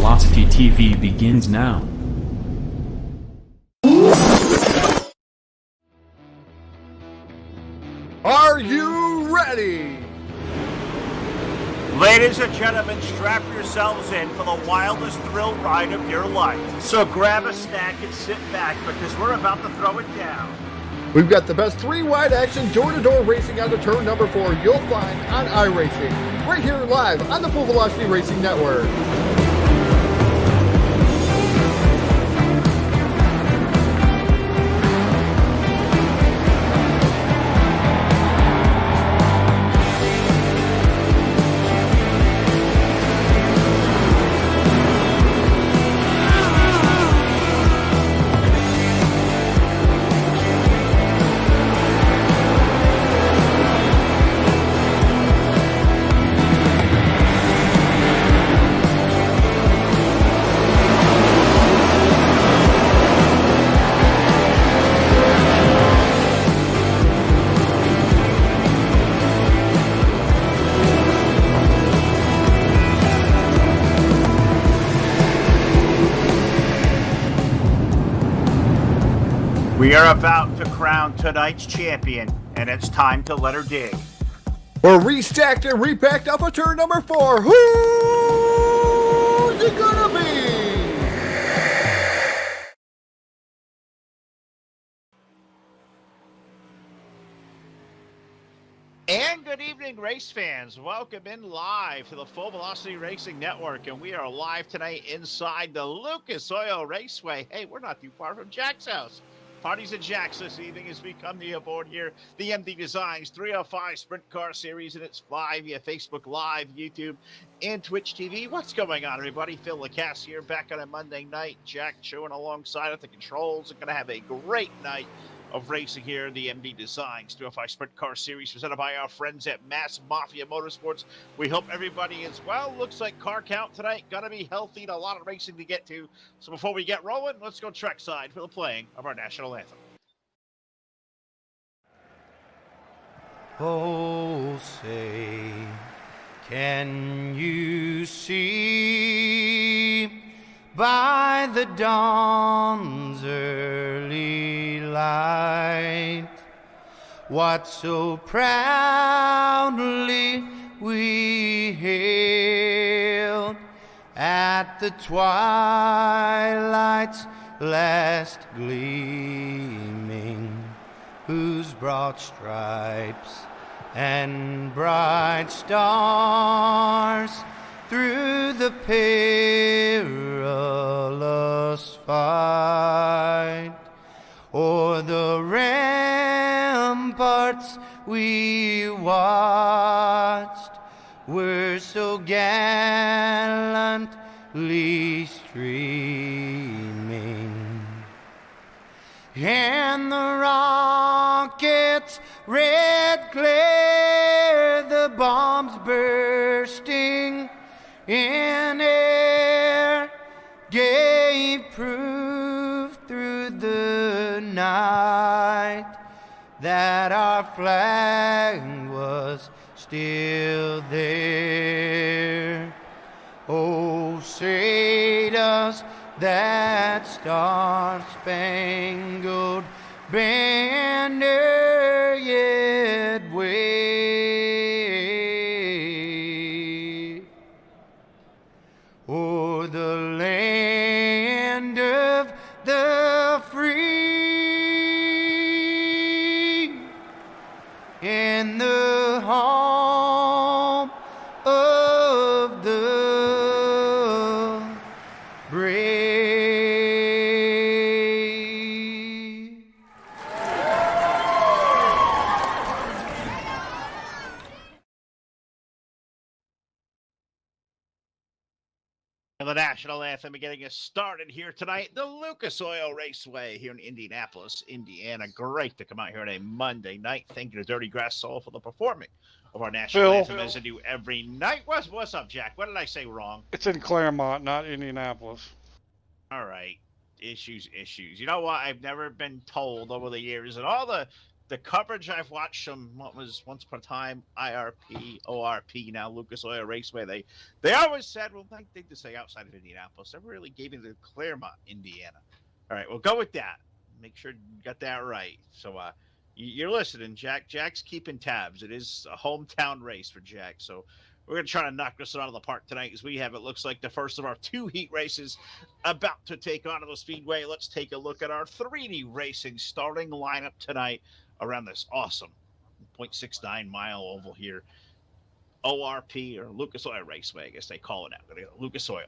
Velocity TV begins now. Are you ready? Ladies and gentlemen, strap yourselves in for the wildest thrill ride of your life. So grab a snack and sit back because we're about to throw it down. We've got the best three-wide action door-to-door racing on the turn number 4 you'll find on iRacing, right here live on the Full Velocity Racing Network. We are about to crown tonight's champion, and it's time to let her dig. We're restacked and repacked off of turn number 4. Who's it gonna be? And good evening, race fans. Welcome in live to the Full Velocity Racing Network, and we are live tonight inside the Lucas Oil Raceway. Hey, we're not too far from Jack's house. Parties at Jack's this evening as we come to you aboard here. The MD Designs 305 Sprint Car Series, and it's live via Facebook Live, YouTube, and Twitch TV. What's going on, everybody? Phil Lacasse here, back on a Monday night. Jack chewing alongside at the controls. We're going to have a great night of racing here. The MD Designs 305 Sprint Car Series presented by our friends at Mass Mafia Motorsports. We hope everybody is well. Looks like car count tonight gonna be healthy and a lot of racing to get to. So before we get rolling, let's go trackside for the playing of our national anthem. Oh, say, can you see by the dawn's early light what so proudly we hailed at the twilight's last gleaming, whose broad stripes and bright stars through the perilous fight o'er the ramparts we watched were so gallantly streaming, and the rockets' red glare, the bombs bursting in air, gave proof through the night that our flag was still there. Oh, say does that star-spangled banner yet wave o'er the land of the free and the home of the brave? And the national anthem is getting us started here tonight. The Lucas Oil Raceway here in Indianapolis, Indiana. Great to come out here on a Monday night. Thank you to Dirty Grass Soul for the performing of our national anthem as I do every night. What's up, Jack? What did I say wrong? It's in Claremont, not Indianapolis. All right. Issues. You know what? I've never been told over the years, and all the the coverage I've watched from what was once upon a time IRP, ORP, now Lucas Oil Raceway, they always said, well, I think to say outside of Indianapolis, never really gave me the Claremont, Indiana. All right, we'll go with that. Make sure you got that right. So you're listening, Jack. Jack's keeping tabs. It is a hometown race for Jack. So we're going to try to knock this out of the park tonight as we have, it looks like, the first of our 2 heat races about to take on to the Speedway. Let's take a look at our 3D Racing starting lineup tonight around this awesome 0.69 mile oval here. ORP, or Lucas Oil Raceway, I guess they call it now. Lucas Oil.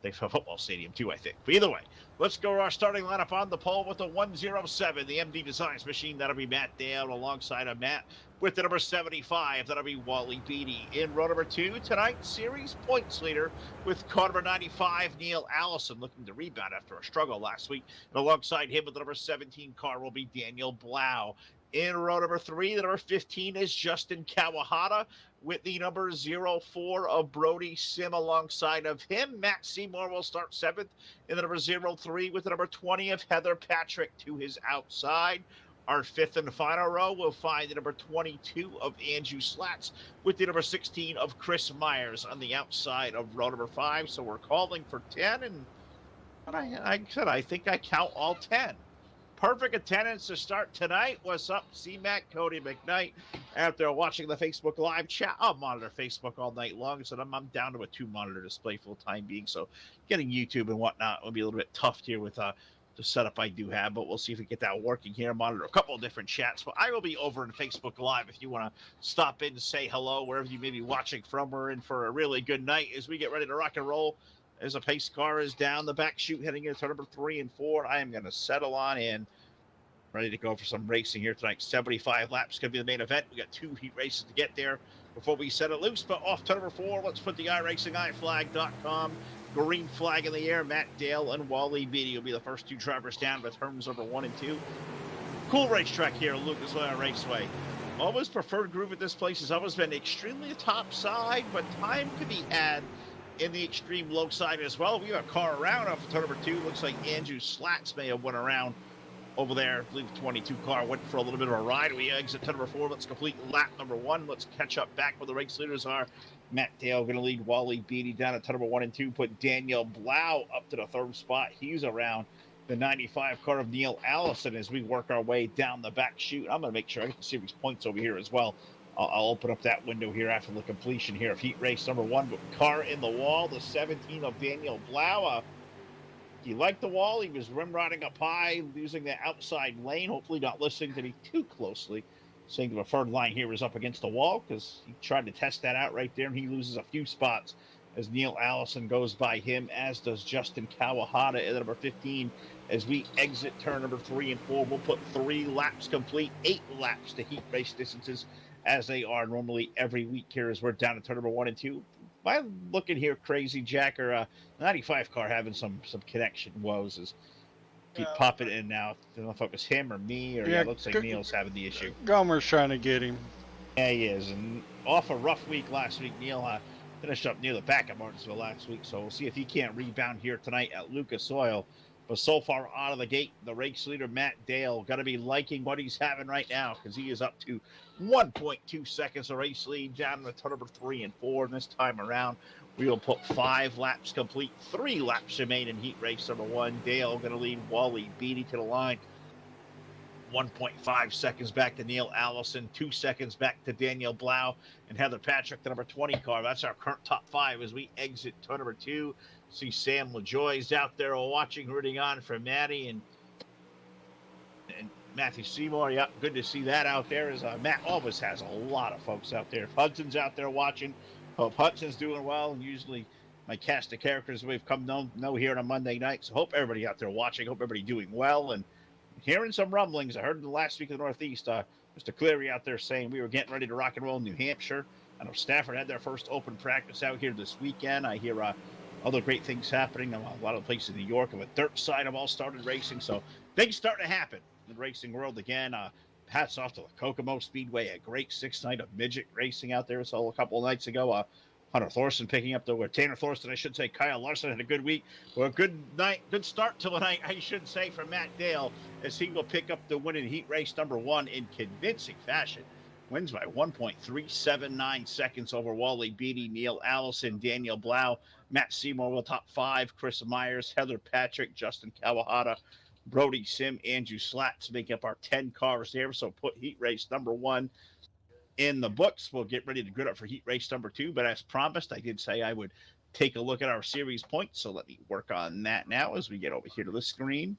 They have a football stadium too, I think. But either way, let's go to our starting lineup on the pole with the 107, the MD Designs machine. That'll be Matt Dale alongside of Matt with the number 75. That'll be Wally Beatty. In row number 2, tonight's series points leader with car number 95, Neil Allison, looking to rebound after a struggle last week. And alongside him with the number 17 car will be Daniel Blau. In row number 3, the number 15 is Justin Kawahata with the number 04 of Brody Sim alongside of him. Matt Seymour will start 7th in the number 03 with the number 20 of Heather Patrick to his outside. Our 5th and final row will find the number 22 of Andrew Slats with the number 16 of Chris Myers on the outside of row number 5. So we're calling for 10, and I think I count all 10. Perfect attendance to start tonight. What's up, C-Mac, Cody McKnight? After watching the Facebook Live chat, I'll monitor Facebook all night long, so I'm down to a 2-monitor display for the time being, so getting YouTube and whatnot will be a little bit tough here with the setup I do have, but we'll see if we get that working here. Monitor a couple of different chats, but I will be over in Facebook Live if you want to stop in and say hello wherever you may be watching from. We're in for a really good night as we get ready to rock and roll. As a pace car is down the back chute heading into turn number 3 and 4. I am going to settle on in. Ready to go for some racing here tonight. 75 laps going to be the main event. We got 2 heat races to get there before we set it loose. But off turn number 4, let's put the iRacingIFlag.com green flag in the air. Matt Dale and Wally Beatty will be the first 2 drivers down with turns number 1 and 2. Cool racetrack here at Lucas Oil Raceway. Always preferred groove at this place has always been extremely top side, but time can be had in the extreme low side as well. We got a car around off of turn number 2. Looks like Andrew Slats may have went around over there. I believe the 22 car went for a little bit of a ride. We exit turn number 4. Let's complete lap number 1. Let's catch up back where the race leaders are. Matt Dale going to lead Wally Beatty down at turn number 1 and 2. Put Daniel Blau up to the 3rd spot. He's around the 95 car of Neil Allison as we work our way down the back chute. I'm going to make sure I get the series points over here as well. I'll open up that window here after the completion here of heat race number 1. But car in the wall, the 17 of Daniel Blau. He liked the wall. He was rim riding up high, using the outside lane, hopefully not listening to me too closely. Saying the preferred line here is up against the wall because he tried to test that out right there, and he loses a few spots as Neil Allison goes by him, as does Justin Kawahata at number 15. As we exit turn number 3 and 4, we'll put 3 laps complete, 8 laps to heat race distances as they are normally every week here as we're down to turn number 1 and 2. Am I looking here crazy, Jack, or 95 car having some connection woes as keep popping in now? I don't know if it was him or me, or it looks like Neil's having the issue. Gomer's trying to get him. Yeah, he is. And off a rough week last week, Neil finished up near the back of Martinsville last week, so we'll see if he can't rebound here tonight at Lucas Oil. But so far out of the gate, the race leader, Matt Dale, got to be liking what he's having right now because he is up to 1.2 seconds of race lead down to turn number 3 and 4. And this time around, we will put 5 laps complete, 3 laps remain in heat race number 1. Dale going to lead Wally Beatty to the line. 1.5 seconds back to Neil Allison, 2 seconds back to Daniel Blau and Heather Patrick, the number 20 car. That's our current top 5 as we exit turn number 2. See Sam LaJoy's out there watching, rooting on for Matty and Matthew Seymour. Yeah, good to see that out there. As Matt always has a lot of folks out there. If Hudson's out there watching, hope Hudson's doing well. And usually my cast of characters we've come to know here on a Monday night. So hope everybody out there watching, hope everybody doing well. And hearing some rumblings. I heard in the last week of the Northeast, Mr. Cleary out there saying we were getting ready to rock and roll in New Hampshire. I know Stafford had their first open practice out here this weekend. I hear other great things happening. A lot of places in New York on the dirt side have all started racing. So things starting to happen in the racing world again. Hats off to the Kokomo Speedway, a great 6th night of midget racing out there. So a couple of nights ago, Hunter Thorson picking up the Tanner Thorson, I should say. Kyle Larson had a good week. Well, good start to the night, I should say, for Matt Dale, as he will pick up the win in heat race number 1 in convincing fashion. Wins by 1.379 seconds over Wally Beatty, Neil Allison, Daniel Blau, Matt Seymour will top 5, Chris Myers, Heather Patrick, Justin Kawahata, Brody Sim, Andrew Slats make up our 10 cars there. So put heat race number 1 in the books. We'll get ready to grid up for heat race number 2. But as promised, I did say I would take a look at our series points. So let me work on that now as we get over here to the screen.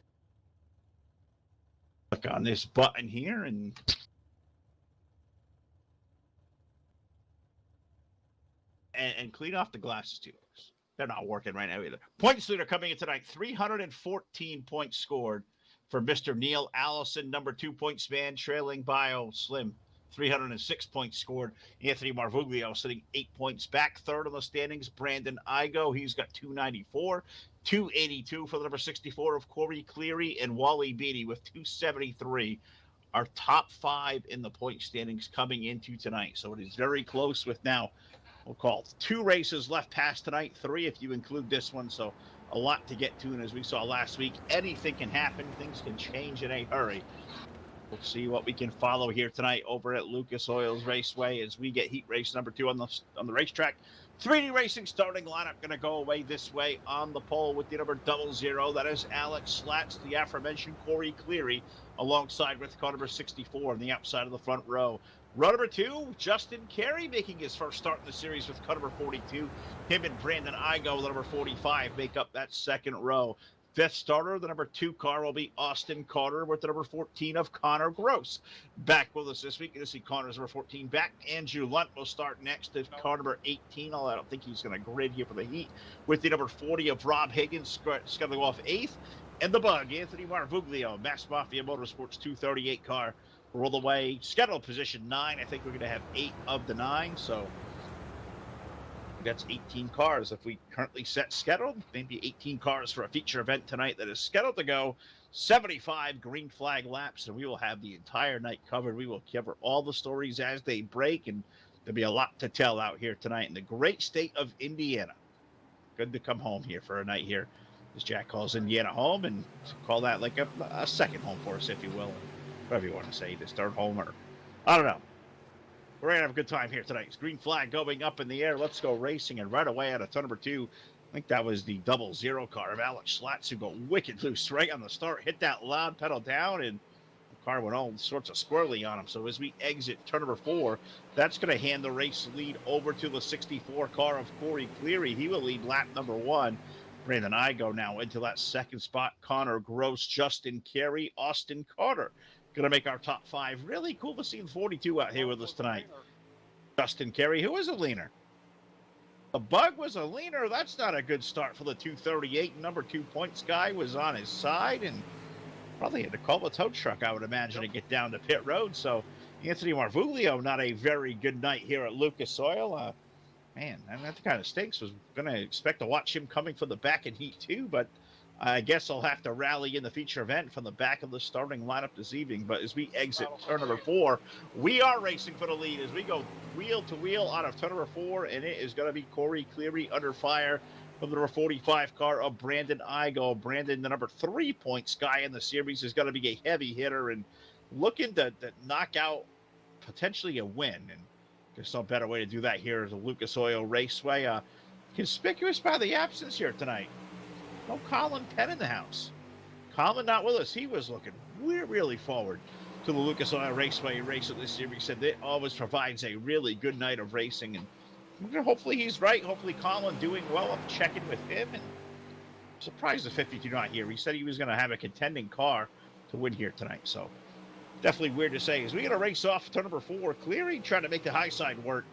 Click on this button here and clean off the glasses too. They're not working right now either. Points leader coming in tonight, 314 points scored for Mr. Neil Allison, number 2 points man, trailing Bio Slim. 306 points scored. Anthony Marvuglio sitting 8 points back. Third on the standings, Brandon Igo. He's got 294. 282 for the number 64 of Corey Cleary, and Wally Beatty with 273. Our top 5 in the point standings coming into tonight. So it is very close with now, we'll call it 2 races left past tonight, 3 if you include this one. So a lot to get to. And as we saw last week, anything can happen. Things can change in a hurry. We'll see what we can follow here tonight over at Lucas Oils Raceway as we get heat race number 2 on the racetrack. 3D Racing starting lineup going to go away this way on the pole with the number 00. That is Alex Slats, the aforementioned Corey Cleary, alongside with car number 64 on the outside of the front row. Row number 2, Justin Carey making his first start in the series with car number 42. Him and Brandon Igo, the number 45, make up that second row. 5th starter, the number 2 car will be Austin Carter with the number 14 of Connor Gross. Back with us this week, you're going to see Connor's number 14 back. Andrew Lunt will start next to car number 18. I don't think he's going to grid here for the heat. With the number 40 of Rob Higgins scuttling off 8th. And the bug, Anthony Marvuglio, Mass Mafia Motorsports 238 car. Roll away, scheduled position 9. I think we're going to have 8 of the 9, so that's 18 cars if we currently set scheduled. Maybe 18 cars for a feature event tonight that is scheduled to go 75 green flag laps, and we will have the entire night covered. We will cover all the stories as they break, and there'll be a lot to tell out here tonight in the great state of Indiana. Good to come home here for a night here, as Jack calls Indiana home, and call that like a second home for us, if you will. Whatever you want to say, the third home, or I don't know. We're going to have a good time here tonight. It's green flag going up in the air. Let's go racing. And right away out of turn number 2, I think that was the 00 car of Alex Slats, who go wicked loose right on the start. Hit that loud pedal down, and the car went all sorts of squirrely on him. So as we exit turn number 4, that's going to hand the race lead over to the 64 car of Corey Cleary. He will lead lap number 1. Brandon Igo now into that second spot. Connor Gross, Justin Carey, Austin Carter. Going to make our top 5. Really cool to see the 42 out here with us tonight. Justin Carey, who is a leaner. The bug was a leaner. That's not a good start for the 238. Number 2 points guy was on his side and probably had to call a tow truck, I would imagine, to get down to pit road. So Anthony Marvuglio, not a very good night here at Lucas Oil. Man, that kind of stinks. Was going to expect to watch him coming from the back in heat 2, but I guess I'll have to rally in the feature event from the back of the starting lineup this evening. But as we exit turn number 4, we are racing for the lead as we go wheel to wheel out of turn number 4, and it is going to be Corey Cleary under fire from the number 45 car of Brandon Igo. Brandon, the number 3 points guy in the series, is going to be a heavy hitter and looking to knock out potentially a win. And there's no better way to do that here at the Lucas Oil Raceway. Conspicuous by the absence here tonight. No Colin Penn in the house. Colin not with us. He was looking really forward to the Lucas Oil Raceway race of this series. Said it always provides a really good night of racing, and hopefully he's right. Hopefully Colin doing well. I'm checking with him, and I'm surprised the 52 not here. He said he was going to have a contending car to win here tonight, so definitely weird to say. As we get a race off turn number 4, Cleary trying to make the high side work.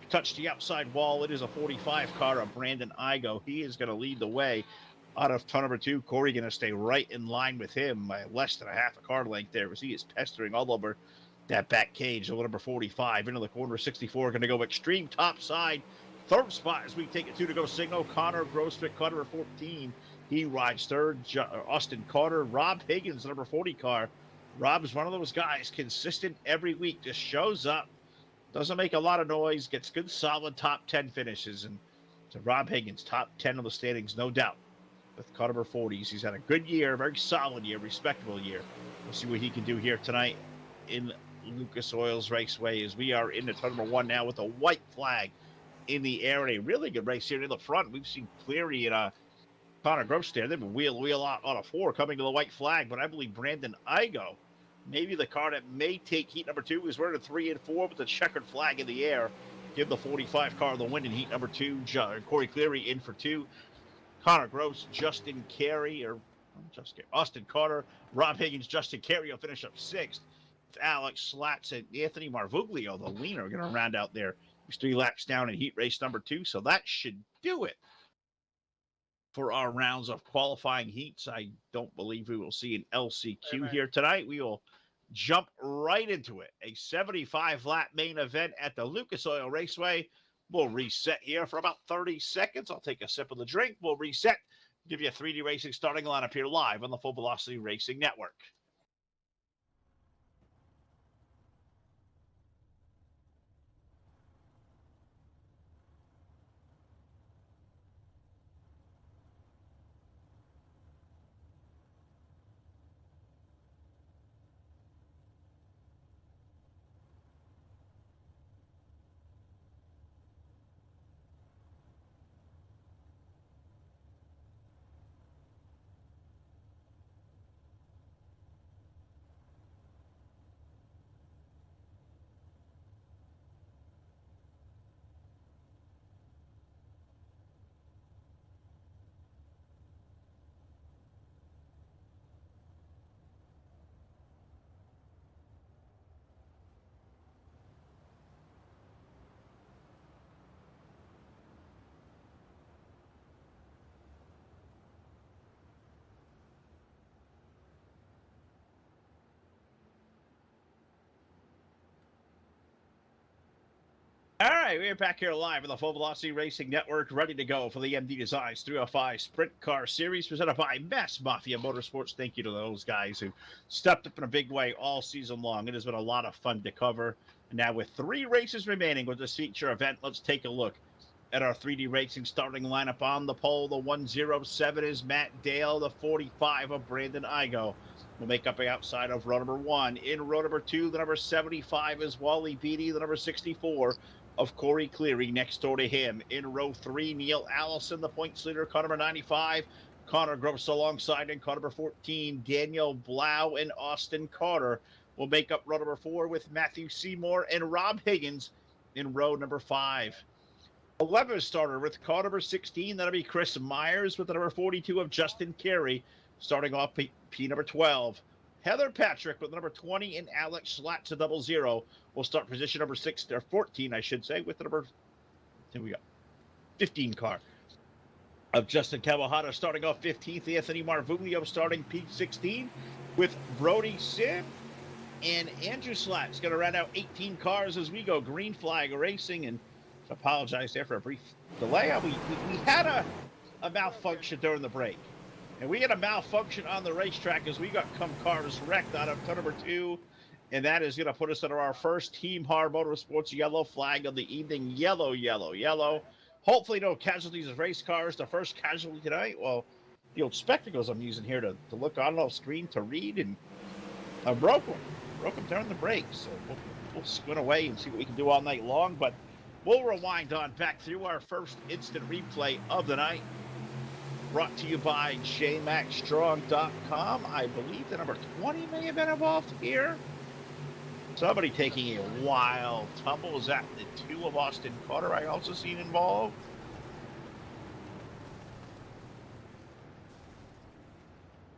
Touch the outside wall. It is a 45 car of Brandon Igo. He is going to lead the way. Out of turn number 2, Corey going to stay right in line with him by less than a half a car length there as he is pestering all over that back cage. The number 45 into the corner. 64 going to go extreme top side. Third spot as we take it to go signal. Connor Grosswick, car number 14. He rides third. Austin Carter. Rob Higgins, number 40 car. Rob is one of those guys, consistent every week, just shows up. Doesn't make a lot of noise. Gets good, solid top 10 finishes. And so Rob Higgins, top 10 of the standings, no doubt. With car number 40s, he's had a good year, very solid year, respectable year. We'll see what he can do here tonight in Lucas Oil's Raceway as we are into turn number 1 now with a white flag in the air and a really good race here in the front. We've seen Cleary and Connor Gross there. They've been wheel out on a 4 coming to the white flag, but I believe Brandon Igo, maybe the car that may take heat number 2, is running 3 and 4 with the checkered flag in the air. Give the 45 car the win in heat number 2. Corey Cleary in for 2. Connor Gross, Austin Carter, Rob Higgins, Justin Carey will finish up 6th. Alex Slats and Anthony Marvuglio, the leaner, are going to round out there. He's 3 laps down in heat race number 2, so that should do it for our rounds of qualifying heats. I don't believe we will see an LCQ here tonight. We will jump right into it. A 75-lap main event at the Lucas Oil Raceway. We'll reset here for about 30 seconds. I'll take a sip of the drink. We'll reset, give you a 3D Racing starting lineup here live on the Full Velocity Racing Network. All right, we're back here live on the Full Velocity Racing Network, ready to go for the MD Designs 305 Sprint Car Series presented by Mass Mafia Motorsports. Thank you to those guys who stepped up in a big way all season long. It has been a lot of fun to cover. And now with 3 races remaining with this feature event, let's take a look at our 3D Racing starting lineup. On the pole, the 107 is Matt Dale, the 45 of Brandon Igo will make up the outside of row number 1. In row number 2, the number 75 is Wally Beatty, the number 64 of Corey Cleary next door to him. In row 3, Neil Allison, the points leader, car number 95. Connor Gross alongside in car number 14. Daniel Blau and Austin Carter will make up row number 4 with Matthew Seymour and Rob Higgins in row number 5. 11 starter with car number 16. That'll be Chris Myers with the number 42 of Justin Carey. Starting off P number 12. Heather Patrick with number 20 and Alex Schlats a 00 will start position number 6 or 14, I should say, with the number, here we go, 15 car of Justin Kawahata starting off 15th. Anthony Marvuglio starting P16 with Brody Sim and Andrew Schlats going to round out 18 cars as we go green flag racing. And I apologize there for a brief delay. We had a malfunction during the break. And we had a malfunction on the racetrack as we got cars wrecked out of turn number 2. And that is going to put us under our first Team Har Motorsports yellow flag of the evening. Yellow, yellow, yellow. Hopefully no casualties of race cars. The first casualty tonight, well, the old spectacles I'm using here to look on the screen to read. And I broke them. Broke them during the break. So we'll squint away and see what we can do all night long. But we'll rewind on back through our first instant replay of the night. Brought to you by jmaxstrong.com. I believe the number 20 may have been involved here. Somebody taking a wild tumble. Is that the 2 of Austin Carter I also seen involved?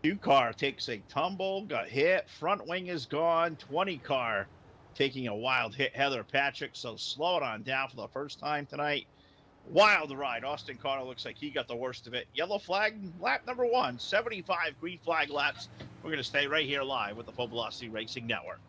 Two car takes a tumble, got hit. Front wing is gone. 20 car taking a wild hit. Heather Patrick, so slow it on down for the first time tonight. Wild ride. Austin Carter looks like he got the worst of it. Yellow flag, lap number 1. 75 green flag laps. We're going to stay right here live with the Full Velocity Racing Network.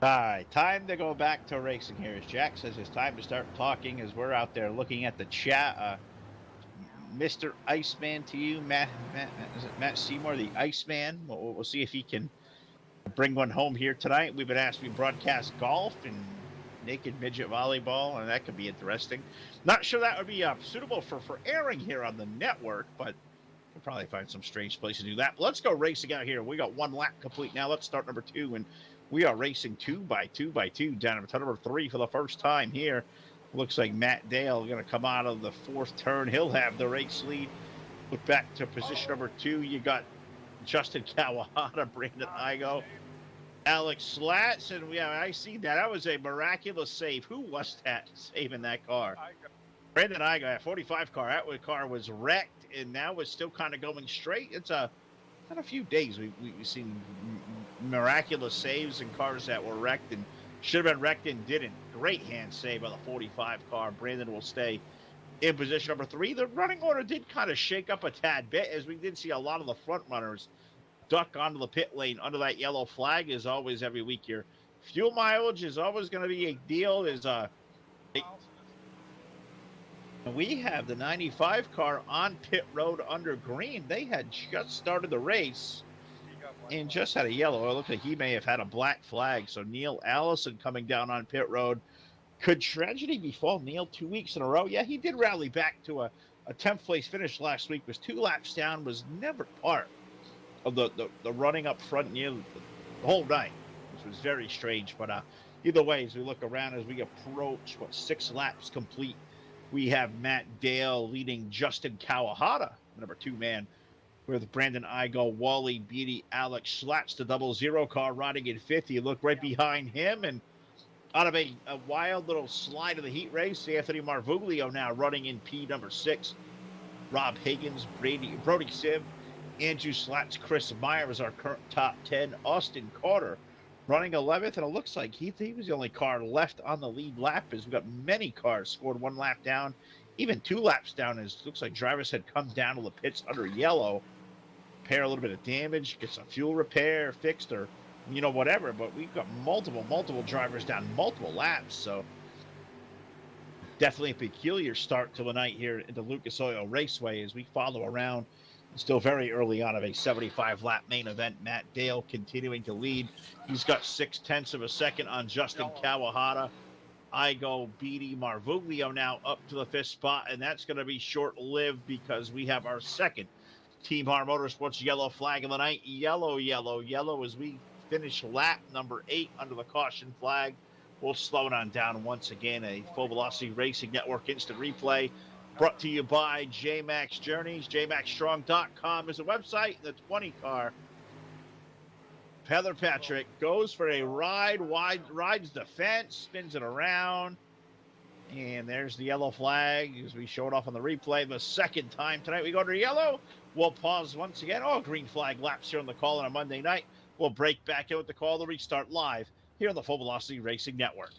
All right, time to go back to racing here. As Jack says, it's time to start talking as we're out there looking at the chat. Mr. Iceman to you, Matt, is it Matt Seymour, the Iceman? We'll see if he can bring one home here tonight. We've been asked to broadcast golf and naked midget volleyball, and that could be interesting. Not sure that would be suitable for airing here on the network, but we'll probably find some strange place to do that. But let's go racing out here. We got one lap complete now. Let's start number 2, and we are racing 2 by 2 by 2 down to number 3 for the first time here. Looks like Matt Dale going to come out of the 4th turn. He'll have the race lead. Look back to position number 2. You got Justin Kawahata, Brandon Igo, Alex Slats, and I see that. That was a miraculous save. Who was that saving that car? Brandon Igo, at 45 car. That car was wrecked, and now it's still kind of going straight. It's not a few days we've seen miraculous saves in cars that were wrecked and should have been wrecked and didn't. Great hand save by the 45 car. Brandon will stay in position number 3. The running order did kind of shake up a tad bit, as we did see a lot of the front runners duck onto the pit lane under that yellow flag. As always, every week here, fuel mileage is always going to be a deal. We have the 95 car on pit road under green. They had just started the race and just had a yellow. It looked like he may have had a black flag. So Neil Allison coming down on pit road. Could tragedy befall Neil 2 weeks in a row? Yeah, he did rally back to a 10th place finish last week. Was 2 laps down. Was never part of the running up front near the whole night, which was very strange. But either way, as we look around, as we approach 6 laps complete, we have Matt Dale leading Justin Kawahata, number 2 man, with Brandon Igo, Wally Beatty, Alex Slats, the 00 car riding in 50. Look right behind him, and out of a wild little slide of the heat race, Anthony Marvuglio now running in P number 6. Rob Higgins, Brody Sibb, Andrew Slats, Chris Meyer is our current top 10. Austin Carter running 11th, and it looks like he was the only car left on the lead lap, as we've got many cars scored 1 lap down, even 2 laps down, as it looks like drivers had come down to the pits under yellow, repair a little bit of damage, get some fuel repair fixed, or whatever. But we've got multiple drivers down multiple laps, so definitely a peculiar start to the night here at the Lucas Oil Raceway as we follow around. Still very early on of a 75-lap main event. Matt Dale continuing to lead. He's got 0.6 of a second on Justin Kawahata. Igo, Beatty, Marvuglio now up to the 5th spot, and that's going to be short-lived because we have our second Team Har Motorsports yellow flag of the night. Yellow as we finish lap number 8 under the caution flag. We'll slow it on down once again. A Full Velocity Racing Network instant replay brought to you by JMax Journeys. JMaxStrong.com is a website. The 20 car, Heather Patrick, goes for a ride, rides the fence, spins it around. And there's the yellow flag as we show it off on the replay. The second time tonight we go to yellow. We'll pause once again. Oh, green flag laps here on the call on a Monday night. We'll break back in with the call to restart live here on the Full Velocity Racing Network.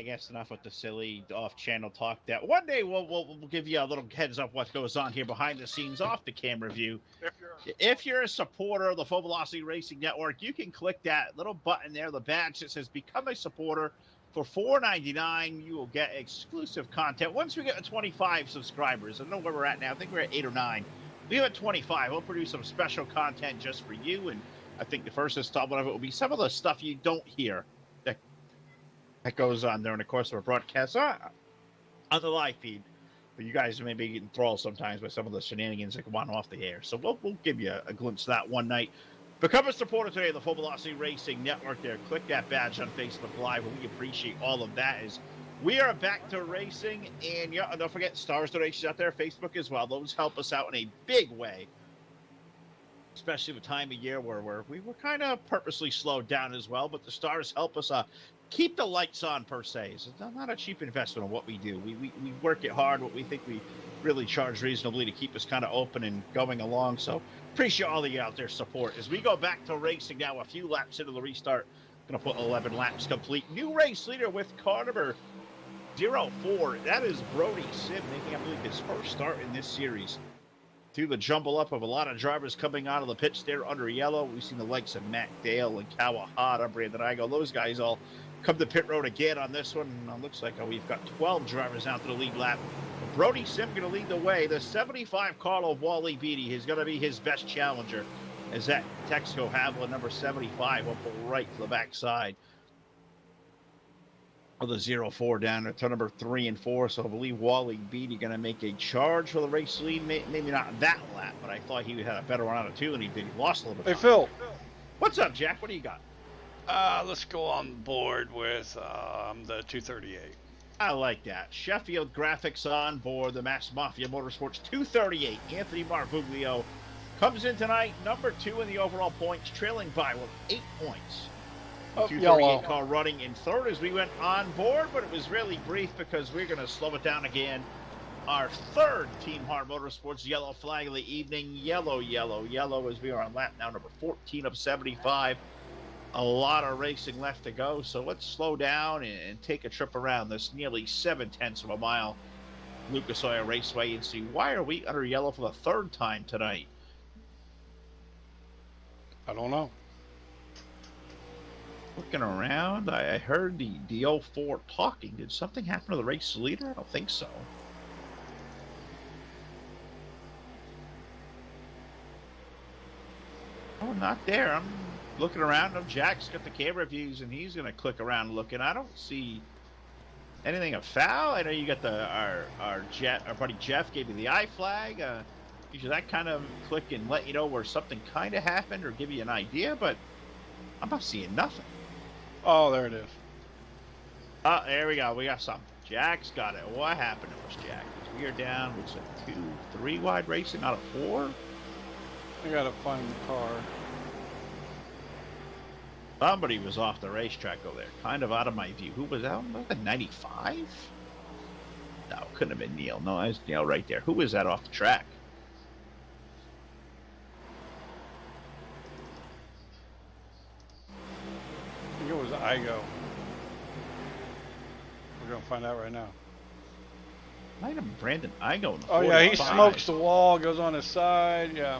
I guess enough with the silly off-channel talk. That one day we'll give you a little heads up what goes on here behind the scenes, off the camera view. If you're a supporter of the Full Velocity Racing Network, you can click that little button there, the badge that says "Become a Supporter." For $4.99, you will get exclusive content. Once we get to 25 subscribers, I don't know where we're at now. I think we're at 8 or 9. We have at 25. We'll produce some special content just for you, and I think the first installment of it will be some of the stuff you don't hear that goes on during the course of a broadcast on the live feed. But you guys may be enthralled sometimes by some of the shenanigans that go on off the air. So we'll give you a glimpse of that one night. Become a supporter today of the Full Velocity Racing Network there. Click that badge on Facebook Live, and we appreciate all of that. As we are back to racing, and yeah, don't forget Stars Donations out there, Facebook as well. Those help us out in a big way, especially the time of year where we were kind of purposely slowed down as well. But the Stars help us keep the lights on, per se. It's not a cheap investment on what we do. We work it hard. What we think we really charge reasonably to keep us kind of open and going along. So appreciate all of you out there support. As we go back to racing now, a few laps into the restart, going to put 11 laps complete. New race leader with car number 04. That is Brody Sim, making, I believe, his first start in this series. Through the jumble up of a lot of drivers coming out of the pits there under yellow. We've seen the likes of Matt Dale and Kawahata, Brandon Igo. Those guys all come to pit road again on this one. Looks like we've got 12 drivers out to the lead lap. Brody Sim going to lead the way. The 75 car of Wally Beatty is going to be his best challenger, as that Texaco Haviland number 75 will pull right to the backside of the 04 down to number 3 and 4. So I believe Wally Beatty going to make a charge for the race lead. Maybe not that lap, but I thought he had a better run out of 2 than he did. He lost a little bit. Hey, Phil. What's up, Jack? What do you got? Let's go on board with the 238. I like that. Sheffield Graphics on board the Mass Mafia Motorsports 238. Anthony Marvuglio comes in tonight, number 2 in the overall points, trailing by 8 points. The 238 car running in third as we went on board, but it was really brief because we're going to slow it down again. Our third Team Hard Motorsports yellow flag of the evening. Yellow, yellow, yellow, as we are on lap now number 14 of 75. A lot of racing left to go, so let's slow down and take a trip around this nearly 7/10 of a mile Lucas Oil Raceway and see why are we under yellow for the third time tonight. I don't know. Looking around, I heard the 04 talking. Did something happen to the race leader? I don't think so. Oh, not there. I'm looking around. No, Jack's got the camera views, and he's going to click around looking. I don't see anything of foul. I know you got our buddy Jeff gave you the I flag. Usually that kind of click and let you know where something kind of happened or give you an idea, but I'm not seeing nothing. Oh, there it is. Oh, there we go. We got something. Jack's got it. What happened to us, Jack? We are down. Looks like 3 wide racing out of 4. I gotta find the car. Somebody was off the racetrack over there, kind of out of my view. Who was out? Was that 95? No, couldn't have been Neil. No, that's Neil right there. Who was that off the track? I think it was Igo. We're gonna find out right now. Might have been Brandon Igo. Oh yeah, he smokes the wall, goes on his side. Yeah,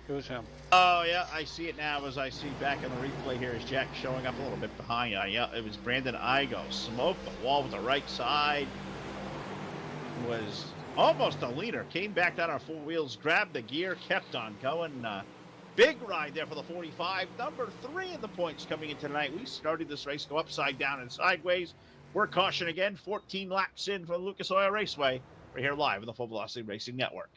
it was him. Oh yeah, I see it now as I see back in the replay here as Jack showing up a little bit behind. Yeah, it was Brandon Igo. Smoked the wall with the right side. Was almost a leader. Came back down on 4 wheels, grabbed the gear, kept on going. Big ride there for the 45. Number 3 in the points coming in tonight. We started this race go upside down and sideways. We're caution again. 14 laps in for the Lucas Oil Raceway. We're here live on the Full Velocity Racing Network.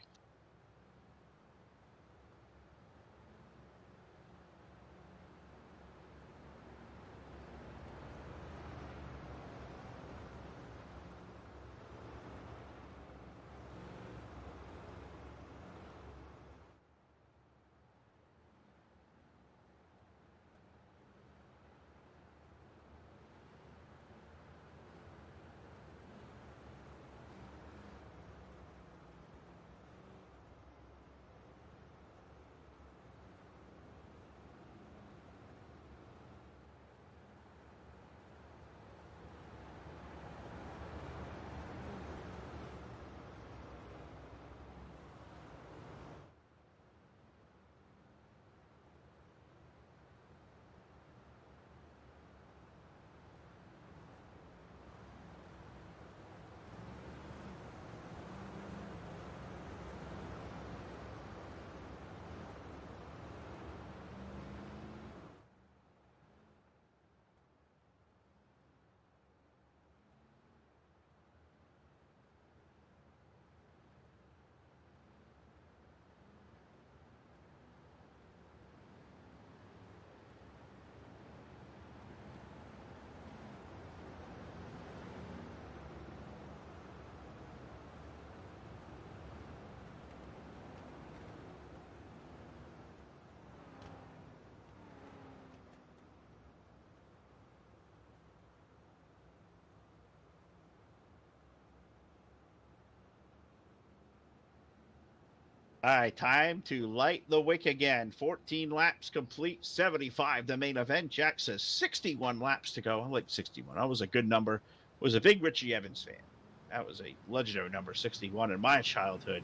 All right, time to light the wick again. 14 laps complete, 75 the main event. Jack says 61 laps to go. I like 61. That was a good number. Was a big Richie Evans fan. That was a legendary number, 61 in my childhood.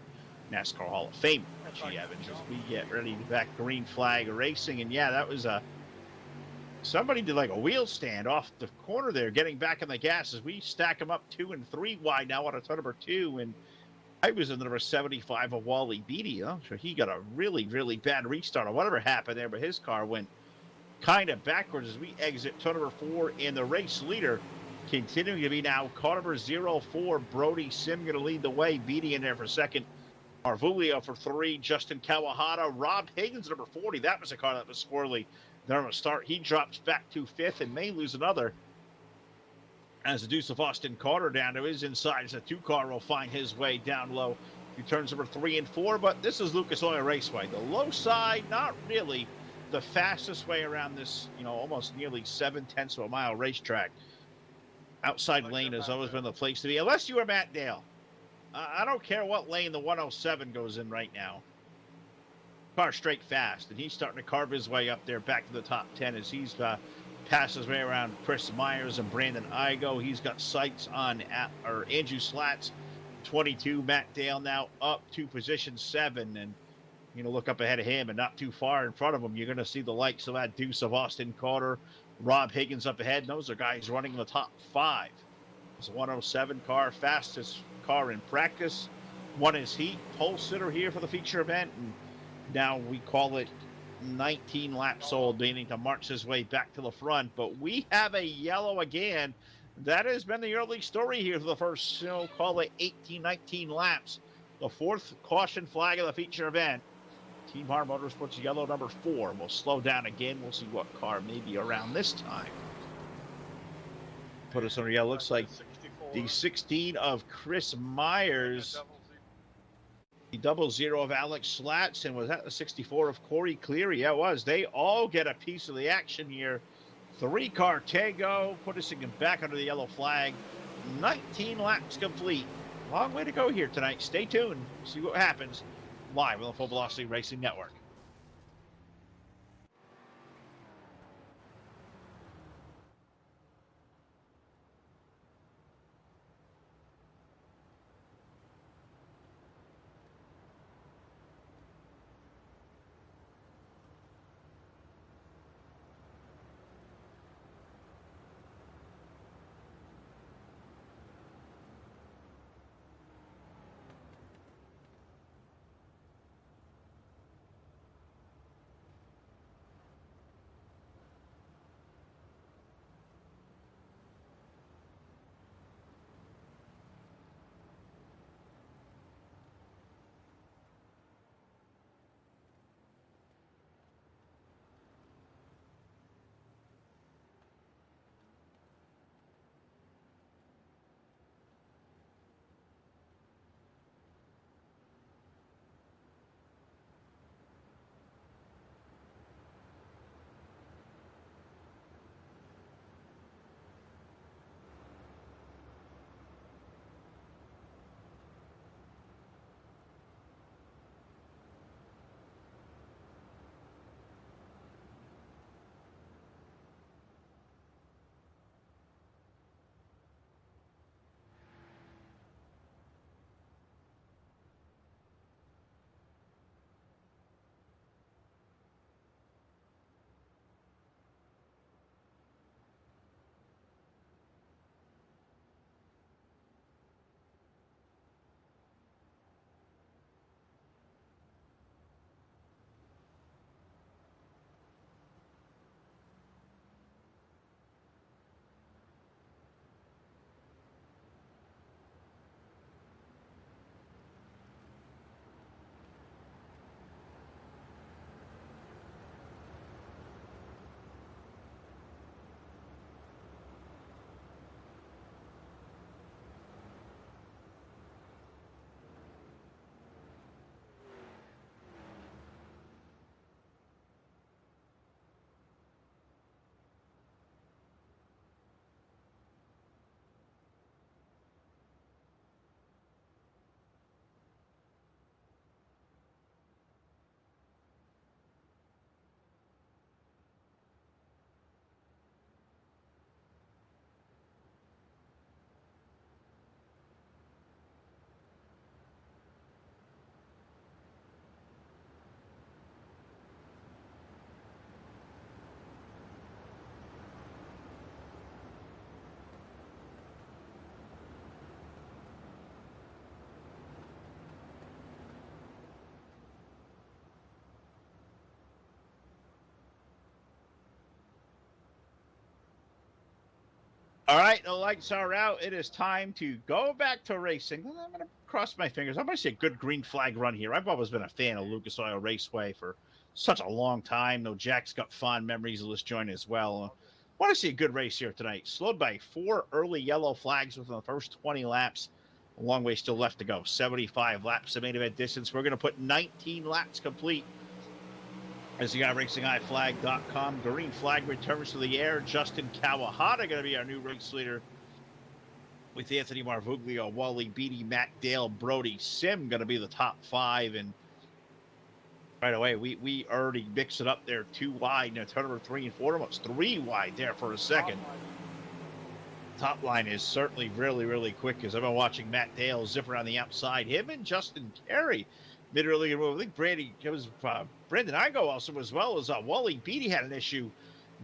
NASCAR Hall of Fame, Richie Evans, as we get ready to back green flag racing. And yeah, that was somebody did like a wheel stand off the corner there, getting back in the gas as we stack them up 2 and 3 wide now on a turn number 2. And I was in the number 75 of Wally Beatty. I'm sure he got a really, really bad restart or whatever happened there, but his car went kind of backwards as we exit turn number 4, and the race leader continuing to be now car number 04, Brody Sim, going to lead the way. Beatty in there for second. Marvulio for 3, Justin Kawahata, Rob Higgins, number 40. That was a car that was squirrely. There on a start, he drops back to 5th and may lose another. As the Deuce of Austin Carter down to his inside, as a 2-car will find his way down low. He turns number 3 and 4, but this is Lucas Oil Raceway. The low side, not really the fastest way around this, almost nearly 7/10 of a mile racetrack. Outside lane has always been the place to be, unless you are Matt Dale. I don't care what lane the 107 goes in right now. Car straight fast, and he's starting to carve his way up there back to the top 10 as he's passed his way around Chris Myers and Brandon Igo. He's got sights on Andrew Slats, 22. Matt Dale now up to position 7, and look up ahead of him, and not too far in front of him, you're going to see the likes of that Deuce of Austin Carter, Rob Higgins up ahead. And those are guys running in the top 5. It's a 107 car, fastest car in practice. Won his heat, pole sitter here for the feature event, and now we call it 19 laps old, meaning to march his way back to the front. But we have a yellow again. That has been the early story here for the first, call it 18, 19 laps. The 4th caution flag of the feature event. Team Hart Motorsports yellow number 4. We'll slow down again. We'll see what car may be around this time. Put us on yellow. Looks like the 16 of Chris Myers. The 00 of Alex Slats, and was that the 64 of Corey Cleary? Yeah, it was. They all get a piece of the action here. 3-car Tego, put us back under the yellow flag. 19 laps complete. Long way to go here tonight. Stay tuned. See what happens live on the Full Velocity Racing Network. All right, the lights are out. It is time to go back to racing. I'm going to cross my fingers. I'm going to see a good green flag run here. I've always been a fan of Lucas Oil Raceway for such a long time. No, Jack's got fond memories of this joint as well. I want to see a good race here tonight. Slowed by 4 early yellow flags within the first 20 laps. A long way still left to go. 75 laps the main event distance. We're going to put 19 laps complete. As you got RacingEyeFlag.com, green flag returns to the air. Justin Kawahata going to be our new race leader, with Anthony Marvuglio, Wally Beatty, Matt Dale, Brody Sim going to be the top 5. And right away, we already mixed it up there 2 wide. Now turn number 3 and 4, almost 3 wide there for a second. Top line is certainly really, really quick, as I've been watching Matt Dale zip around the outside. Him and Justin Carey mid-early move. I think Brandon Igo also, as well as Wally Beatty, had an issue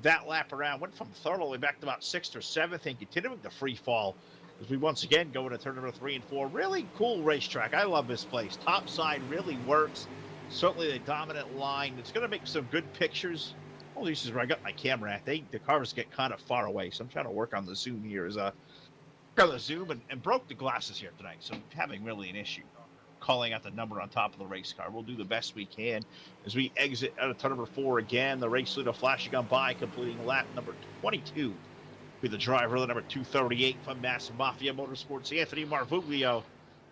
that lap around. Went from third all the way back to about 6th or 7th, and continuing the free fall as we once again go into turn number 3 and 4. Really cool racetrack. I love this place. Top side really works. Certainly the dominant line. It's going to make some good pictures. Oh, this is where I got my camera at. The cars get kind of far away, so I'm trying to work on the zoom here. Got the zoom and broke the glasses here tonight, so I'm having really an issue calling out the number on top of the race car. We'll do the best we can as we exit out of turn number 4 again. The race leader flashing on by, completing lap number 22. Be the driver, the number 238 from Mass Mafia Motorsports, Anthony Marvuglio.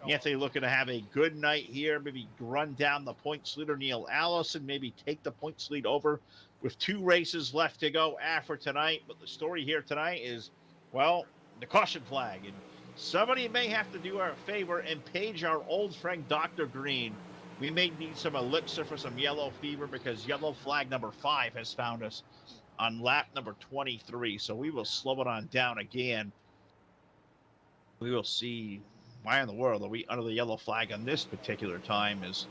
Anthony looking to have a good night here. Maybe run down the points leader, Neil Allison. Maybe take the points lead over with 2 races left to go after tonight. But the story here tonight is, well, the caution flag. And somebody may have to do our favor and page our old friend Dr. Green. We may need some elixir for some yellow fever, because yellow flag number 5 has found us on lap number 23. So we will slow it on down again. We will see why in the world are we under the yellow flag on this particular time. It's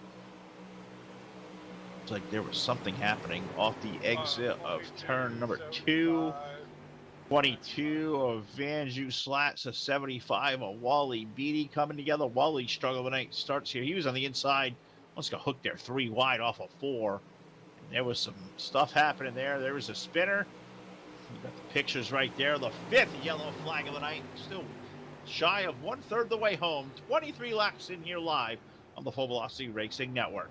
like there was something happening off the exit of turn number 2. 22 of Vanju Slats, a 75 of Wally Beatty coming together. Wally struggled when it starts here. He was on the inside. Almost got hooked there 3 wide off of 4. And there was some stuff happening there. There was a spinner. You got the pictures right there. The 5th yellow flag of the night. Still shy of 1/3 the way home. 23 laps in here live on the Full Velocity Racing Network.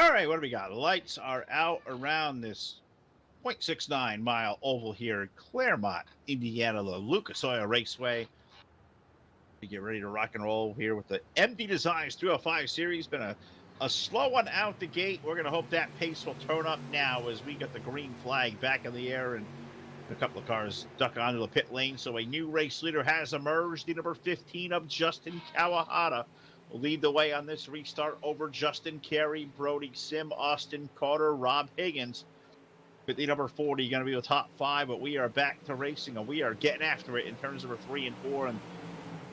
All right, what do we got? Lights are out around this 0.69 mile oval here in Claremont, Indiana, the Lucas Oil Raceway. We get ready to rock and roll here with the MD Designs 305 series. Been a slow one out the gate. We're going to hope that pace will turn up now as we get the green flag back in the air and a couple of cars duck onto the pit lane. So a new race leader has emerged. The number 15 of Justin Kawahata will lead the way on this restart over Justin Carey, Brody Sim, Austin Carter, Rob Higgins. With the number 40 going to be the top 5, but we are back to racing and we are getting after it in terms of our 3 and 4. And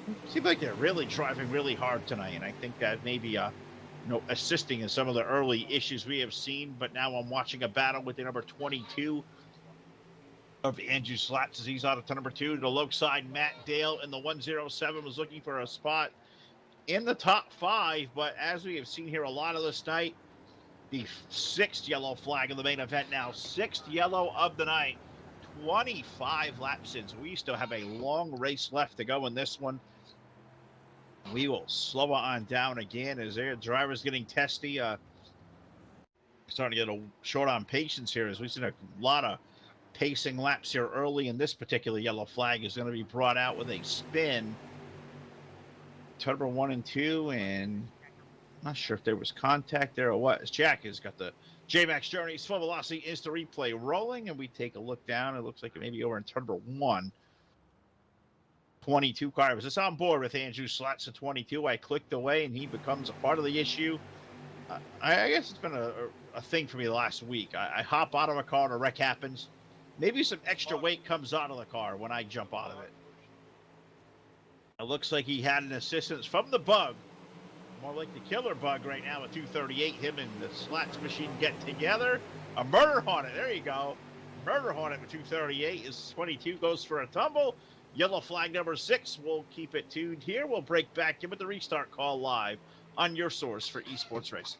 it seems like they're really driving really hard tonight. And I think that maybe assisting in some of the early issues we have seen. But now I'm watching a battle with the number 22 of Andrew Slats as he's out of number 2. To the low side, Matt Dale in the 107 was looking for a spot in the top 5. But as we have seen here a lot of this night, the 6th yellow flag of the main event now. 6th yellow of the night. 25 laps in. So we still have a long race left to go in this one. We will slow on down again as their driver's getting testy. Starting to get a short on patience here as we've seen a lot of pacing laps here early, and this particular yellow flag is going to be brought out with a spin. Turbo 1 and 2, and I'm not sure if there was contact there or what. As Jack has got the J-Max Journeys Full Velocity Insta Replay rolling, and we take a look down. It looks like it may be over in Turbo 1. 22 car. Was this on board with Andrew Slats at 22? I clicked away, and he becomes a part of the issue. I guess it's been a thing for me last week. I hop out of a car and a wreck happens. Maybe some extra weight comes out of the car when I jump out of it. It looks like he had an assistance from the bug. More like the killer bug right now at 238. Him and the Slats machine get together. A murder hornet. There you go. Murder hornet with 238 is 22. Goes for a tumble. Yellow flag number 6. We'll keep it tuned here. We'll break back in with the restart call live on your source for esports racing.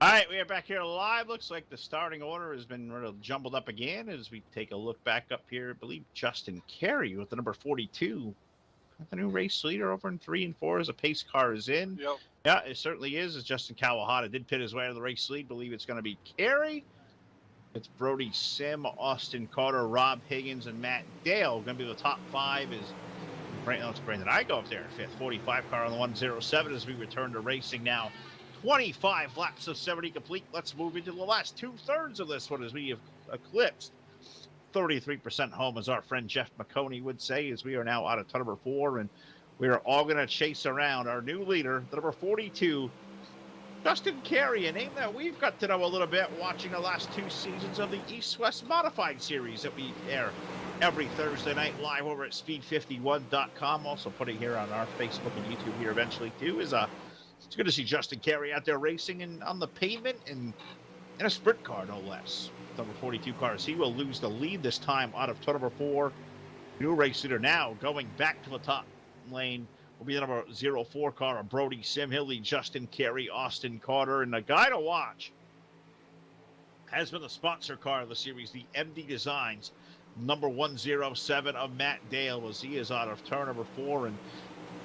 All right, we are back here live. Looks like the starting order has been sort of jumbled up again as we take a look back up here. I believe Justin Carey with the number 42. The new race leader over in 3 and 4 as a pace car is in. Yep. Yeah, it certainly is. As Justin Kawahata did pit his way to the race lead. Believe it's going to be Carey. It's Brody Sim, Austin Carter, Rob Higgins, and Matt Dale. Going to be the top 5 is Brandon. I go up there in 5th. 45 car on the 107 as we return to racing now. 25 laps of 70 complete. Let's move into the last 2/3 of this one as we have eclipsed 33% home, as our friend Jeff McConey would say, as we are now out of turn number 4, and we are all going to chase around our new leader, the number 42, Justin Carey, a name that we've got to know a little bit watching the last 2 seasons of the East-West Modified Series that we air every Thursday night live over at speed51.com. Also putting here on our Facebook and YouTube here eventually too. It's good to see Justin Carey out there racing and on the pavement and in a sprint car, no less. Number 42 cars. He will lose the lead this time out of turn number 4. New race leader now going back to the top lane will be the number 04 car of Brody Sim. He'll lead Justin Carey, Austin Carter, and the guy to watch has been the sponsor car of the series, the MD Designs, number 107 of Matt Dale, as he is out of turn number 4. And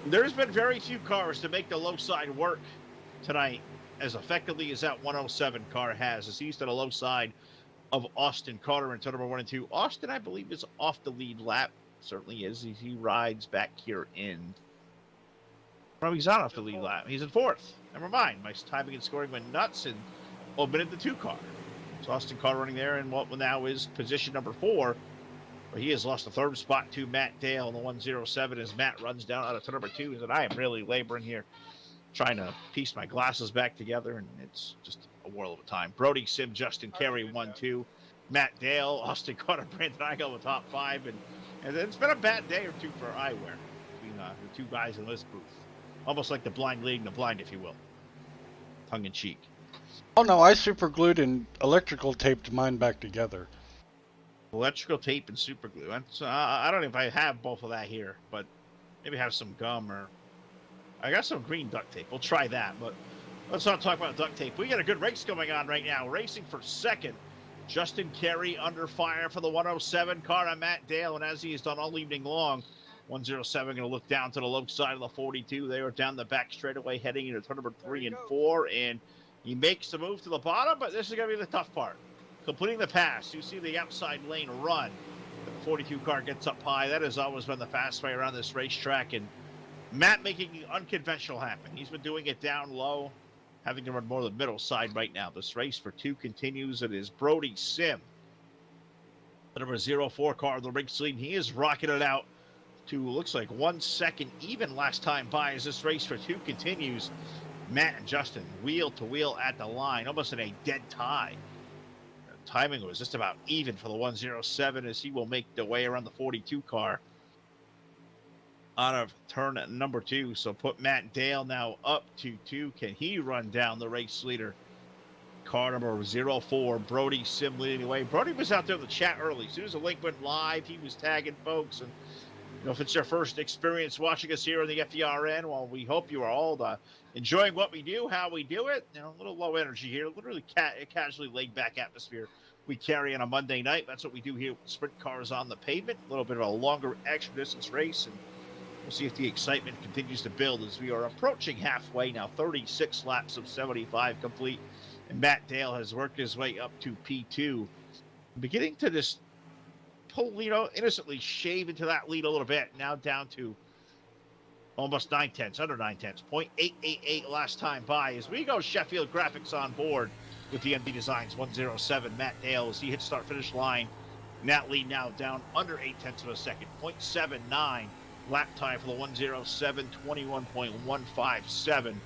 there's been very few cars to make the low side work tonight as effectively as that 107 car has, as he's to the low side of Austin Carter in turn number 1 and 2. Austin, I believe, is off the lead lap. Certainly is. He rides back here in. No, he's not off the lead lap. He's in 4th. Never mind. My timing and scoring went nuts and opened the 2 car. So Austin Carter running there in what now is position number 4. But he has lost the 3rd spot to Matt Dale in the 107 as Matt runs down out of turn number 2. And I am really laboring here, trying to piece my glasses back together, and it's just a whirl of a time. Brody Sim, Justin Carey, 1-2. Matt Dale, Austin Carter, Brandon Igo, the top 5. And it's been a bad day or 2 for eyewear between the 2 guys in this booth. Almost like the blind leading the blind, if you will. Tongue in cheek. Oh no, I super glued and electrical taped mine back together. Electrical tape and super glue. I don't know if I have both of that here, but maybe have some gum, or I got some green duct tape. We'll try that, but let's not talk about duct tape. We got a good race going on right now. Racing for 2nd. Justin Carey under fire for the 107 car on Matt Dale, and as he has done all evening long, 107 going to look down to the low side of the 42. They are down the back straightaway heading into turn number 3 and 4, and he makes the move to the bottom, but this is going to be the tough part. Completing the pass. You see the outside lane run. The 42 car gets up high. That has always been the fast way around this racetrack, and Matt making the unconventional happen. He's been doing it down low, having to run more the middle side right now. This race for 2 continues. It is Brody Sim, the number 04 car of the race lead. He is rocking it out to, looks like 1 second even last time by as this race for 2 continues. Matt and Justin wheel to wheel at the line, almost in a dead tie. The timing was just about even for the 107 as he will make the way around the 42 car out of turn number 2. So put Matt Dale now up to 2. Can he run down the race leader? Car number 04, Brody Sim leading the way. Brody was out there in the chat early. As soon as the link went live, he was tagging folks. And you know, if it's your first experience watching us here on the FDRN, well, we hope you are all enjoying what we do, how we do it. You know, a little low energy here, literally casually laid back atmosphere we carry on a Monday night. That's what we do here with sprint cars on the pavement. A little bit of a longer extra distance race, and we'll see if the excitement continues to build as we are approaching halfway now. 36 laps of 75 complete, and Matt Dale has worked his way up to P2, beginning to just pull, innocently shave into that lead a little bit. Now down to almost 9/10, under 9/10, 0.888 last time by as we go Sheffield Graphics on board with the MD Designs 107. Matt Dale as he hits start finish line. And that lead now down under 0.8 of a second, 0.79 lap time for the 107, 21.157.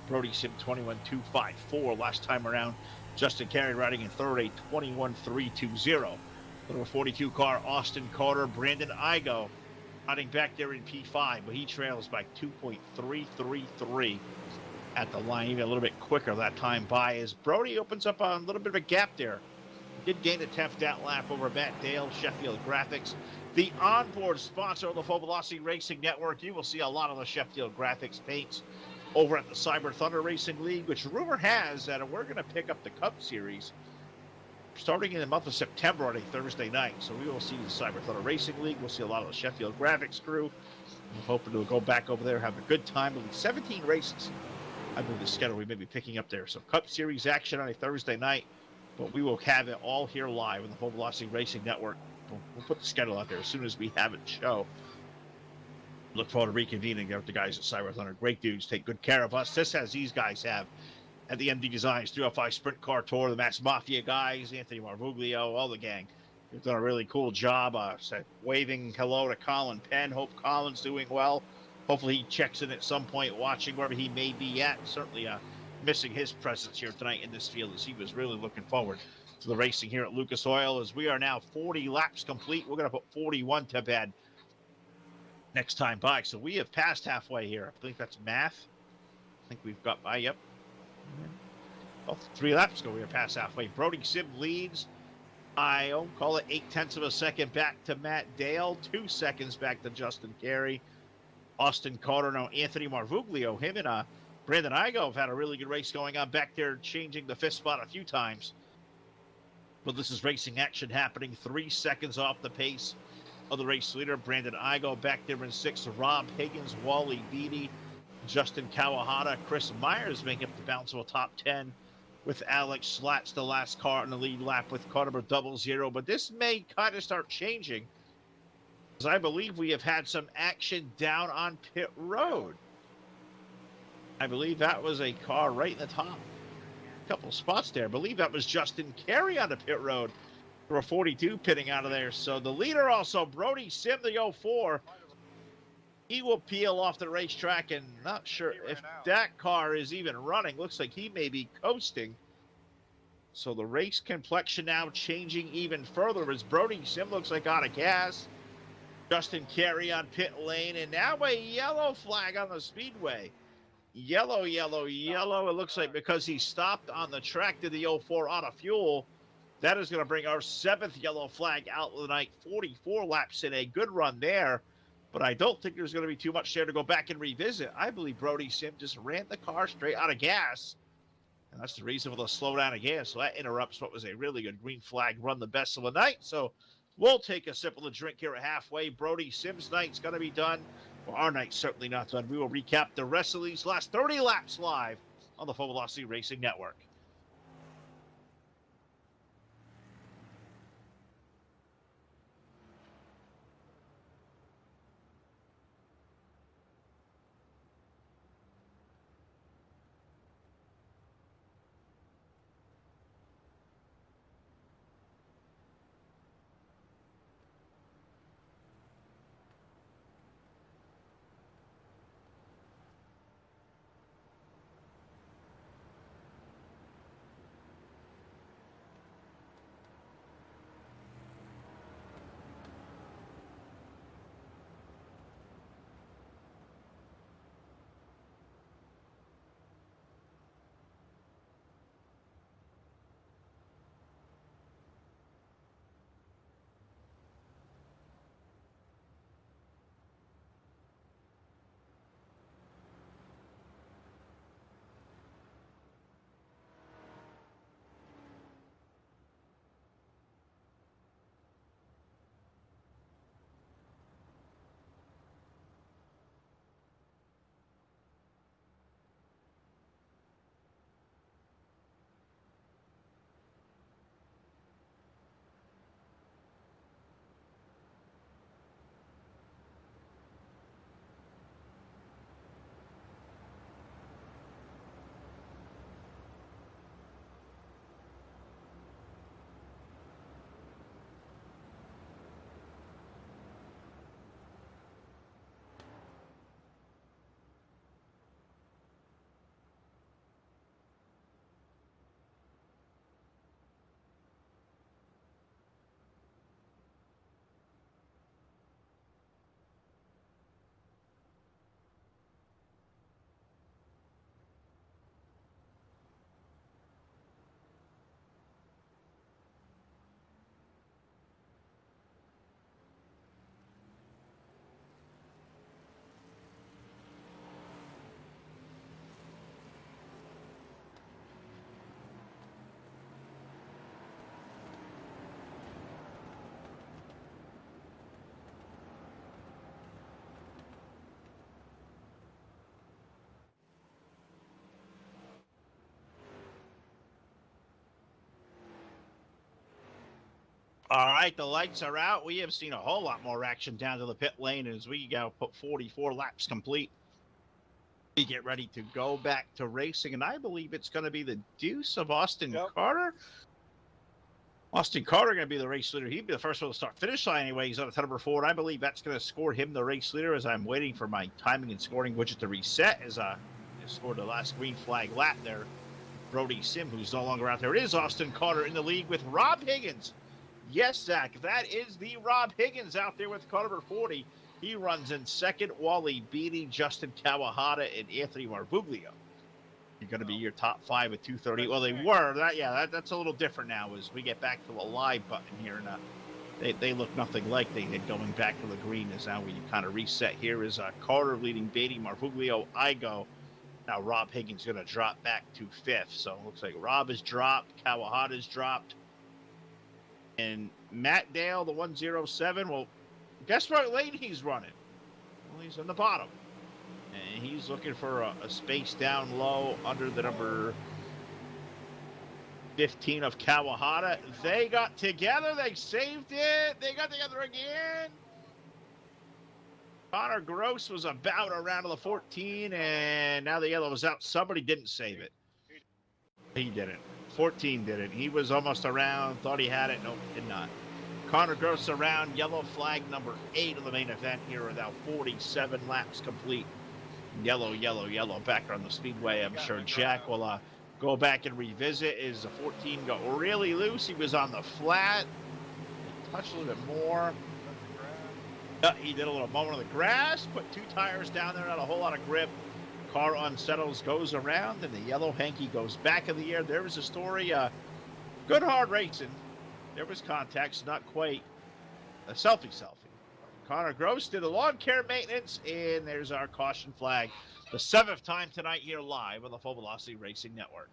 Brody Sim 21.254 last time around. Justin Carey riding in third, a 21.320. Number 42 car, Austin Carter, Brandon Igo riding back there in P5, but he trails by 2.333 at the line, even a little bit quicker that time by as Brody opens up a little bit of a gap there. Did gain a 10th out lap over Matt Dale, Sheffield Graphics, the onboard sponsor of the Full Velocity Racing Network. You will see a lot of the Sheffield Graphics paints over at the Cyber Thunder Racing League, which rumor has that we're going to pick up the Cup Series starting in the month of September on a Thursday night. So we will see the Cyber Thunder Racing League. We'll see a lot of the Sheffield Graphics crew. We're hoping to go back over there, have a good time. There'll be 17 races. I believe the schedule we may be picking up there. So Cup Series action on a Thursday night, but we will have it all here live on the Full Velocity Racing Network. We'll put the schedule out there as soon as we have it show. Look forward to reconvening there with the guys at Cyber Thunder. Great dudes, take good care of us, just as these guys have at the MD Designs 305 Sprint Car Tour, the Mass Mafia guys, Anthony Marvuglio, all the gang. They've done a really cool job. Waving hello to Colin Penn. Hope Colin's doing well. Hopefully he checks in at some point, watching wherever he may be at. Certainly missing his presence here tonight in this field, as he was really looking forward to the racing here at Lucas Oil. As we are now 40 laps complete, we're going to put 41 to bed next time by. So we have passed halfway here. I think that's math. I think we've got by. Yep. Well, 3 laps ago we were past halfway. Brody Sim leads. I call it 0.8 of a second back to Matt Dale, 2 seconds back to Justin Carey. Austin Carter, now Anthony Marvuglio, him and Brandon Igo have had a really good race going on back there, changing the 5th spot a few times. But this is racing action happening, 3 seconds off the pace of the race leader. Brandon Igo back there in 6th. Rob Higgins, Wally Beatty, Justin Kawahata, Chris Myers making up the bounce of a top 10. With Alex Slats, the last car in the lead lap with car number 00. But this may kind of start changing, because I believe we have had some action down on pit road. I believe that was a car right in the top couple spots there. I believe that was Justin Carey on the pit road for a 42 pitting out of there. So the leader also, Brody Sim, the 04. He will peel off the racetrack, and not sure if that car is even running. Looks like he may be coasting. So the race complexion now changing even further, as Brody Sim looks like out of gas. Justin Carey on pit lane, and now a yellow flag on the speedway. Yellow, yellow, yellow. It looks like because he stopped on the track to the 04 out of fuel. That is going to bring our 7th yellow flag out of the night. 44 laps in, a good run there. But I don't think there's going to be too much there to go back and revisit. I believe Brody Sim just ran the car straight out of gas. And that's the reason for the slowdown again. So that interrupts what was a really good green flag run, the best of the night. So we'll take a sip of the drink here at halfway. Brody Sim's night's going to be done. Well, our night's certainly not done. We will recap the rest of these last 30 laps live on the Full Velocity Racing Network. All right, the lights are out. We have seen a whole lot more action down to the pit lane as we go put 44 laps complete We get ready to go back to racing, and I believe it's going to be the deuce of Austin Yep. Carter. Austin Carter going to be the race leader. He'd be the first one to start finish line anyway. He's on a number 4, and I believe that's going to score him the race leader as I'm waiting for my timing and scoring widget to reset as I scored the last green flag lap there. Brody Sim, who's no longer out there. It is Austin Carter in the lead with Rob Higgins. Yes, Zach, that is the Rob Higgins out there with car number 40. He runs in second, Wally Beatty, Justin Kawahata, and Anthony Marbuglio. You're going to be your top 5 at 2:30. Well, they were. That's a little different now as we get back to the live button here. And they look nothing like they did going back to the green. As now we kind of reset here is Carter leading Beatty, Marbuglio, Igo. Now Rob Higgins going to drop back to 5th. So it looks like Rob is dropped, Kawahata's dropped. And Matt Dale, the 107, well, guess what lane he's running? Well, he's on the bottom. And he's looking for a space down low under the number 15 of Kawahata. They got together. They saved it. They got together again. Connor Gross was about around to the 14, and now the yellow was out. Somebody didn't save it. He didn't. 14 didn't. He was almost around, thought he had it. Nope, did not. Connor Gross around, yellow flag number 8 of the main event here with now 47 laps complete. Yellow, yellow, yellow back on the speedway. I'm sure Jack will go back and revisit. Is the 14 got really loose? He was on the flat. He touched a little bit more. He did a little moment on the grass, put 2 tires down there, not a whole lot of grip. Car unsettles, goes around, and the yellow hanky goes back in the air. There was a story. Good hard racing. There was contact, not quite a selfie. Connor Gross did the lawn care maintenance, and there's our caution flag. The 7th time tonight here live on the Full Velocity Racing Network.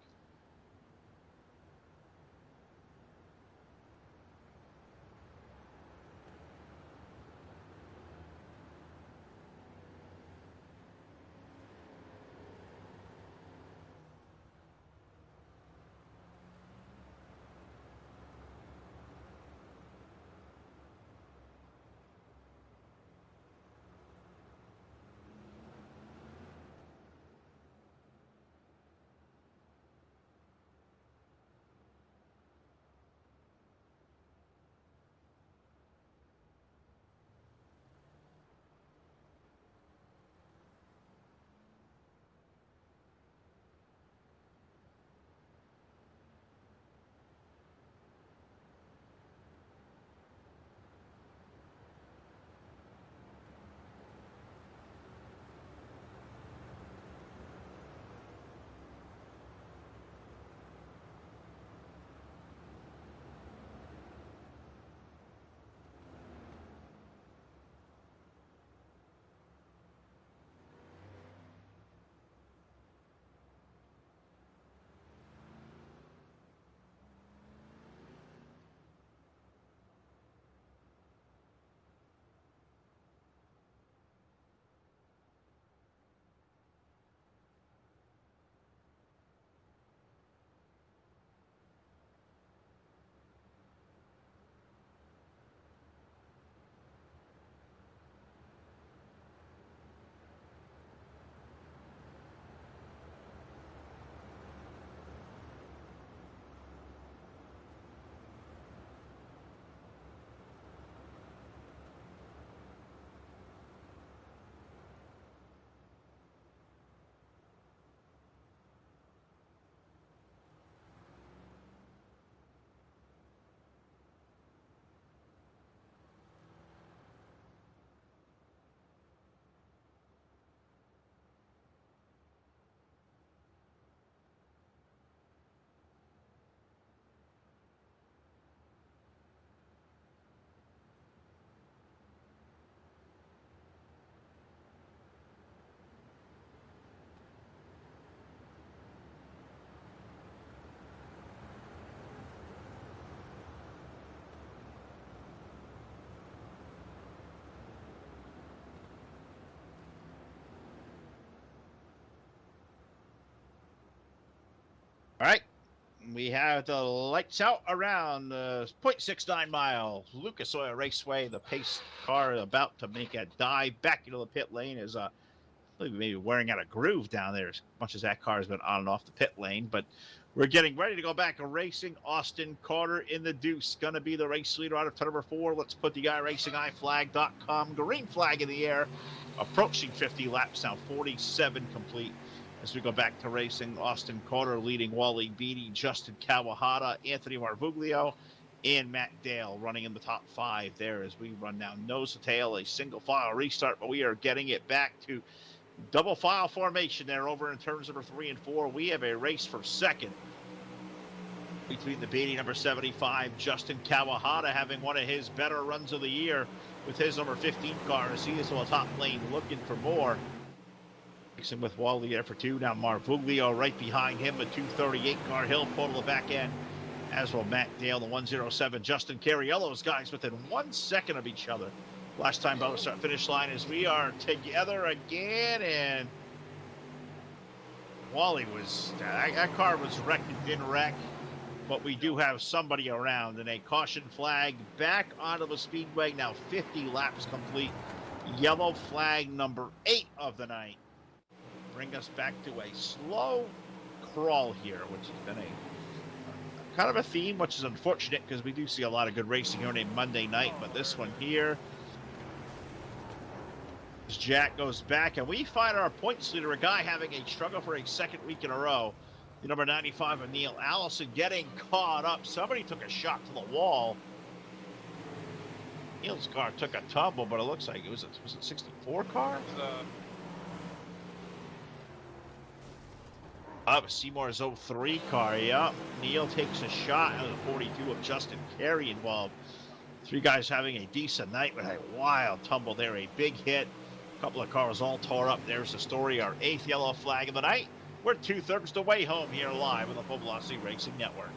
All right. We have the lights out around 0.69 miles. Lucas Oil Raceway. The pace car about to make a dive back into the pit lane as maybe wearing out a groove down there as much as that car has been on and off the pit lane. But we're getting ready to go back to racing. Austin Carter in the deuce. Going to be the race leader out of turn number 4. Let's put the iRacingIFlag.com green flag in the air. Approaching 50 laps now, 47 complete. As we go back to racing, Austin Carter leading Wally Beatty, Justin Kawahata, Anthony Marvuglio, and Matt Dale running in the top 5 there as we run down nose to tail, a single file restart, but we are getting it back to double file formation there over in turns number 3 and 4. We have a race for second between the Beatty number 75, Justin Kawahata, having one of his better runs of the year with his number 15 car as he is on the top lane looking for more. Mixing with Wally there for 2. Now Marvuglio right behind him, the 238 car. He'll pull to the back end, as will Matt Dale, the 107. Justin Cariello's guys within 1 second of each other. Last time by the start finish line as we are together again, and Wally was, that car was wrecked and didn't wreck, but we do have somebody around, and a caution flag back onto the speedway. Now 50 laps complete. Yellow flag number 8 of the night. Bring us back to a slow crawl here, which has been a kind of a theme, which is unfortunate because we do see a lot of good racing here on a Monday night, but this one here, as Jack goes back, and we find our points leader, a guy having a struggle for a second week in a row, the number 95 of Neil Allison, getting caught up. Somebody took a shot to the wall. Neil's car took a tumble, but it looks like was it 64 car? Seymour's 03 car, yeah. Neil takes a shot out of the 42 of Justin Carey involved. 3 guys having a decent night with a wild tumble there, a big hit. A couple of cars all tore up. There's the story, our 8th yellow flag of the night. We're 2/3 the way home here live on the Full Velocity Racing Network.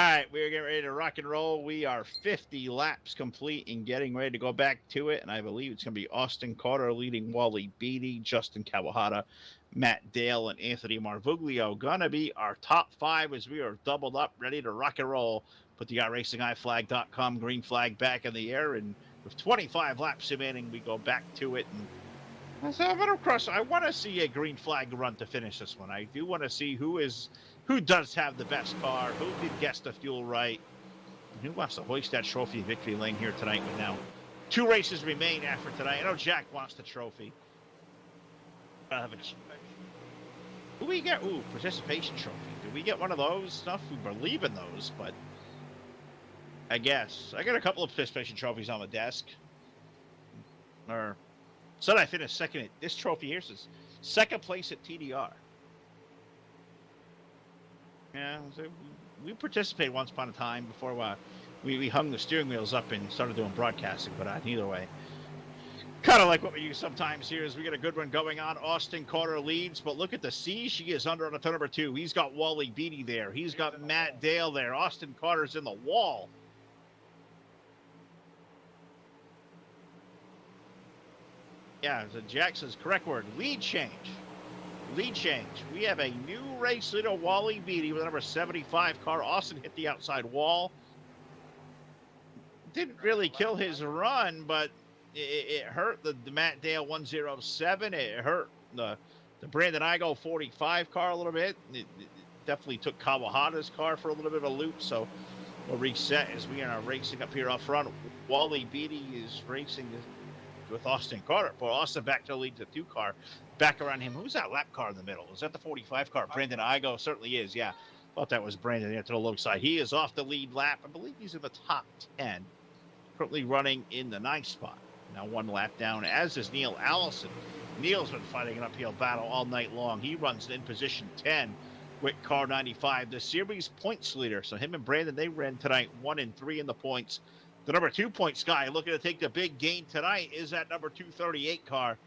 right, we're getting ready to rock and roll. We are 50 laps complete and getting ready to go back to it. And I believe it's going to be Austin Carter leading Wally Beatty, Justin Kawahata, Matt Dale, and Anthony Marvuglio. Going to be our top 5 as we are doubled up, ready to rock and roll. Put the iRacingIFlag.com green flag back in the air. And with 25 laps remaining, we go back to it. And so, I want to see a green flag run to finish this one. I do want to see who does have the best car, who did guess the fuel right, and who wants to hoist that trophy victory lane here tonight. With now 2 races remain after tonight. I know Jack wants the trophy. Do we get participation trophy? Do we get one of those stuff? We believe in those, but I guess I got a couple of participation trophies on the desk. Or said I finished second at this trophy here says second place at TDR. Yeah, so we participated once upon a time before we hung the steering wheels up and started doing broadcasting, but either way. Kind of like what we use sometimes here is we get a good one going on. Austin Carter leads, but look at the C. She is under on the turn number 2. He's got Wally Beatty there. He's got Matt Dale there. Austin Carter's in the wall. Yeah, so Jackson's correct word. Lead change. Lead change. We have a new race leader, Wally Beatty, with number 75 car. Austin hit the outside wall. Didn't really kill his run, but it hurt the Matt Dale 107. It hurt the Brandon Igo 45 car a little bit. It definitely took Kawahata's car for a little bit of a loop, so we'll reset as we are racing up here up front. Wally Beatty is racing with Austin Carter. But Austin back to the lead to 2 car. Back around him. Who's that lap car in the middle? Is that the 45 car? Brandon Igo certainly is, yeah. Thought that was Brandon there to the low side. He is off the lead lap. I believe he's in the top 10. Currently running in the 9th spot. Now 1 lap down, as is Neil Allison. Neil's been fighting an uphill battle all night long. He runs in position 10 with car 95, the series points leader. So him and Brandon, they ran tonight 1 and 3 in the points. The number 2 points guy looking to take the big gain tonight is that number 238 car.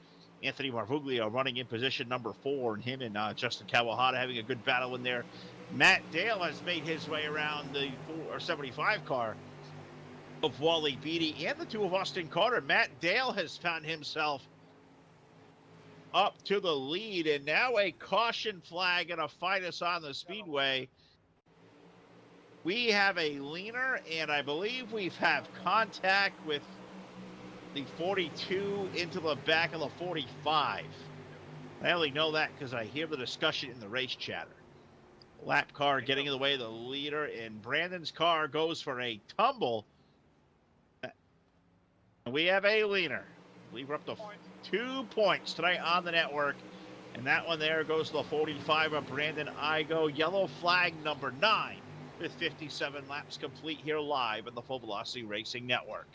Anthony Marvuglio running in position number 4, and him and Justin Kawahata having a good battle in there. Matt Dale has made his way around the 75 car of Wally Beatty and the 2 of Austin Carter. Matt Dale has found himself up to the lead, and now a caution flag and a fight us on the speedway. We have a leaner, and I believe we've have contact with the 42 into the back of the 45. I only know that because I hear the discussion in the race chatter. Lap car getting in the way of the leader, and Brandon's car goes for a tumble. We have a leaner. I believe we're up to 2 points tonight on the network. And that one there goes to the 45 of Brandon Igo. Yellow flag number 9 with 57 laps complete here live on the Full Velocity Racing Network.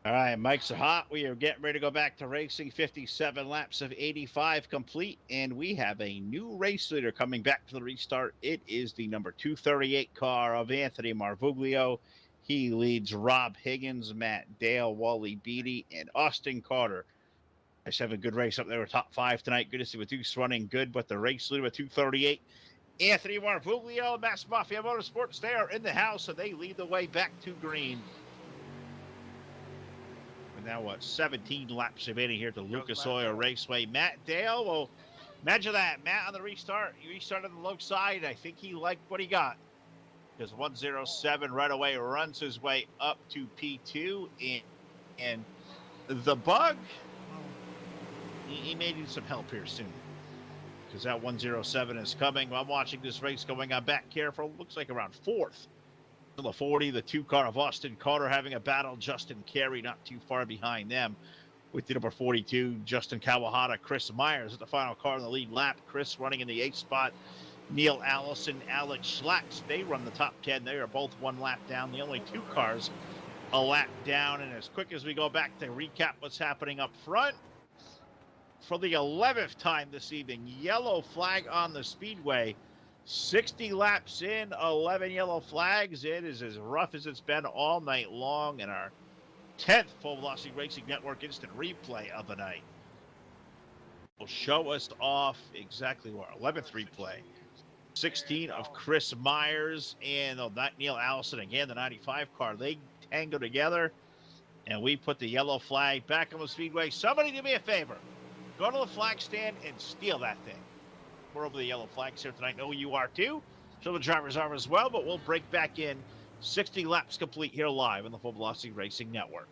All right, mics are hot. We are getting ready to go back to racing. 57 laps of 85 complete, and we have a new race leader coming back to the restart. It is the number 238 car of Anthony Marvuglio. He leads Rob Higgins, Matt Dale, Wally Beatty, and Austin Carter. Let's have a good race up there with top five tonight. Good to see Deuce running good, but the race leader with 238, Anthony Marvuglio, Mass Mafia Motorsports, they are in the house, and they lead the way back to green. Now, 17 laps remaining here at the Lucas Oil Raceway. Matt Dale, well, imagine that. Matt on the restart. He restarted on the low side. I think he liked what he got. Because 107 right away runs his way up to P2. And the bug, he may need some help here soon. Because that 107 is coming. I'm watching this race going on back here for, looks like around fourth. The 40, the 2 car of Austin Carter having a battle. Justin Carey not too far behind them with the number 42, Justin Kawahata. Chris Myers at the final car in the lead lap. Chris running in the 8th spot. Neil Allison, Alex Schlax, they run the top 10. They are both 1 lap down. The only 2 cars a lap down. And as quick as we go back to recap what's happening up front, for the 11th time this evening, yellow flag on the speedway. 60 laps in, 11 yellow flags. It is as rough as it's been all night long, and our 10th Full Velocity Racing Network instant replay of the night will show us off exactly what 11th replay. 16 of Chris Myers and Neil Allison, again, the 95 car. They tango together, and we put the yellow flag back on the speedway. Somebody do me a favor. Go to the flag stand and steal that thing. We're over the yellow flags here tonight. No, you are too. So the drivers are as well, but we'll break back in. 60 laps complete here live on the Full Velocity Racing Network.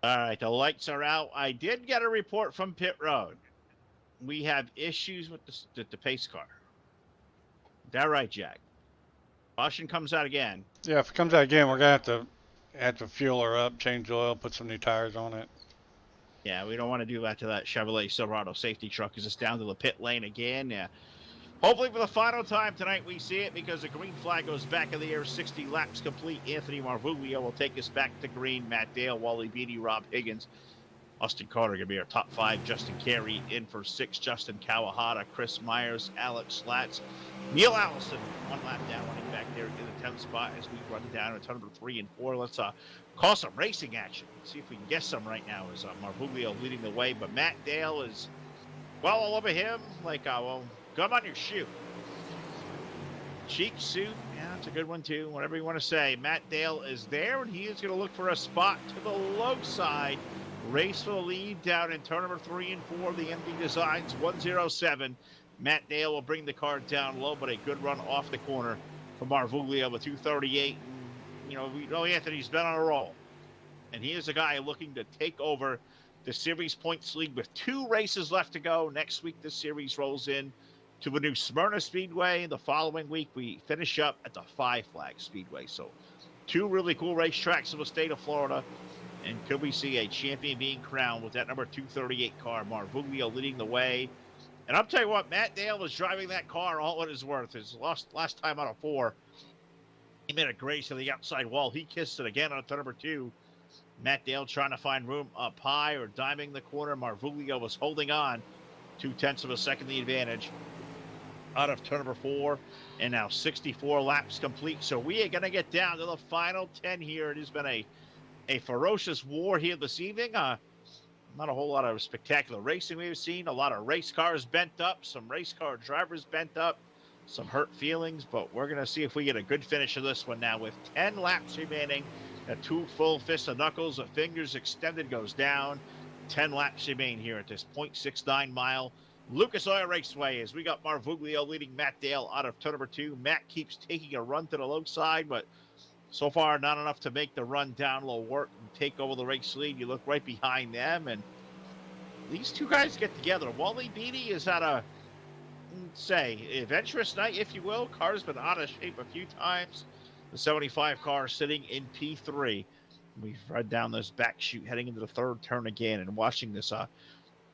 All right, the lights are out. I did get a report from pit road. We have issues with the pace car. Is that right, Jack? Caution comes out again. Yeah, if it comes out again, we're gonna have to fuel her up, change oil, put some new tires on it. Yeah, we don't want to do that to that Chevrolet Silverado safety truck because it's down to the pit lane again. Yeah. Hopefully for the final time tonight we see it because the green flag goes back in the air. 60 laps complete. Anthony Marvuglia will take us back to green. Matt Dale, Wally Beatty, Rob Higgins, Austin Carter going to be our top 5. Justin Carey in for 6. Justin Kawahata, Chris Myers, Alex Slatz, Neil Allison, 1 lap down, running back there in the 10th spot as we run down to number 3 and 4. Let's call some racing action. See if we can guess some right now. As Marvuglia leading the way, but Matt Dale is well all over him. Like gum on your shoe. Cheek suit, yeah, that's a good one too. Whatever you want to say. Matt Dale is there, and he is going to look for a spot to the low side. Race for the lead down in turn number 3 and 4. The MD Designs 107. Matt Dale will bring the car down low, but a good run off the corner from Marvuglia with 238. You know, we know Anthony's been on a roll, and he is a guy looking to take over the series points lead with 2 races left to go. Next week, the series rolls in to the new Smyrna Speedway. The following week, we finish up at the Five Flags Speedway. So 2 really cool racetracks in the state of Florida. And could we see a champion being crowned with that number 238 car, Marvuglia leading the way? And I'll tell you what, Matt Dale was driving that car all it is worth. His last time out of 4, he made a grace to the outside wall. He kissed it again on turn number 2. Matt Dale trying to find room up high or diming the corner. Marvuglia was holding on 0.2 of a second the advantage out of turn number 4, and now 64 laps complete. So we are going to get down to the final 10 here. It has been a ferocious war here this evening. Not a whole lot of spectacular racing we've seen. A lot of race cars bent up, some race car drivers bent up, some hurt feelings, but we're going to see if we get a good finish of this one now with 10 laps remaining. 2 full fists of knuckles, the fingers extended goes down. 10 laps remain here at this 0.69 mile Lucas Oil Raceway as we got Marvuglia leading Matt Dale out of turn number 2. Matt keeps taking a run to the low side, but so far not enough to make the run down low work and take over the race lead. You look right behind them, and these 2 guys get together. Wally Beatty is at a, say, adventurous night, if you will. Car's been out of shape a few times. The 75 car sitting in P3. We've read down this back chute heading into the 3rd turn again and watching this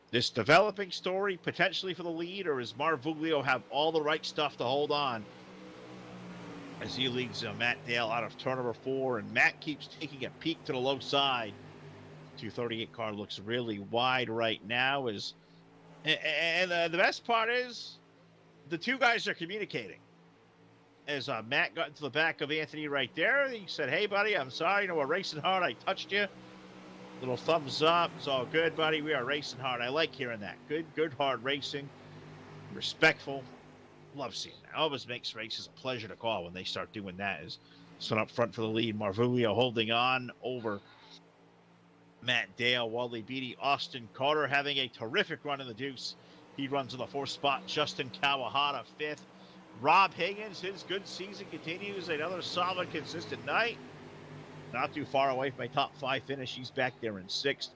this developing story potentially for the lead, or does Marvuglia have all the right stuff to hold on as he leads Matt Dale out of turn number 4, and Matt keeps taking a peek to the low side. 238 car looks really wide right now. And the best part is the 2 guys are communicating. As Matt got into the back of Anthony right there, he said, "Hey, buddy, I'm sorry. You know, we're racing hard. I touched you." Little thumbs up. It's all good, buddy. We are racing hard. I like hearing that. Good, hard racing. Respectful. Love seeing that. Always makes races a pleasure to call when they start doing that. Is one up front for the lead. Marvuglia holding on over Matt Dale. Wally Beatty, Austin Carter having a terrific run in the deuce. He runs in the 4th spot. Justin Kawahata 5th. Rob Higgins, his good season continues. Another solid, consistent night. Not too far away from a top 5 finish. He's back there in 6th.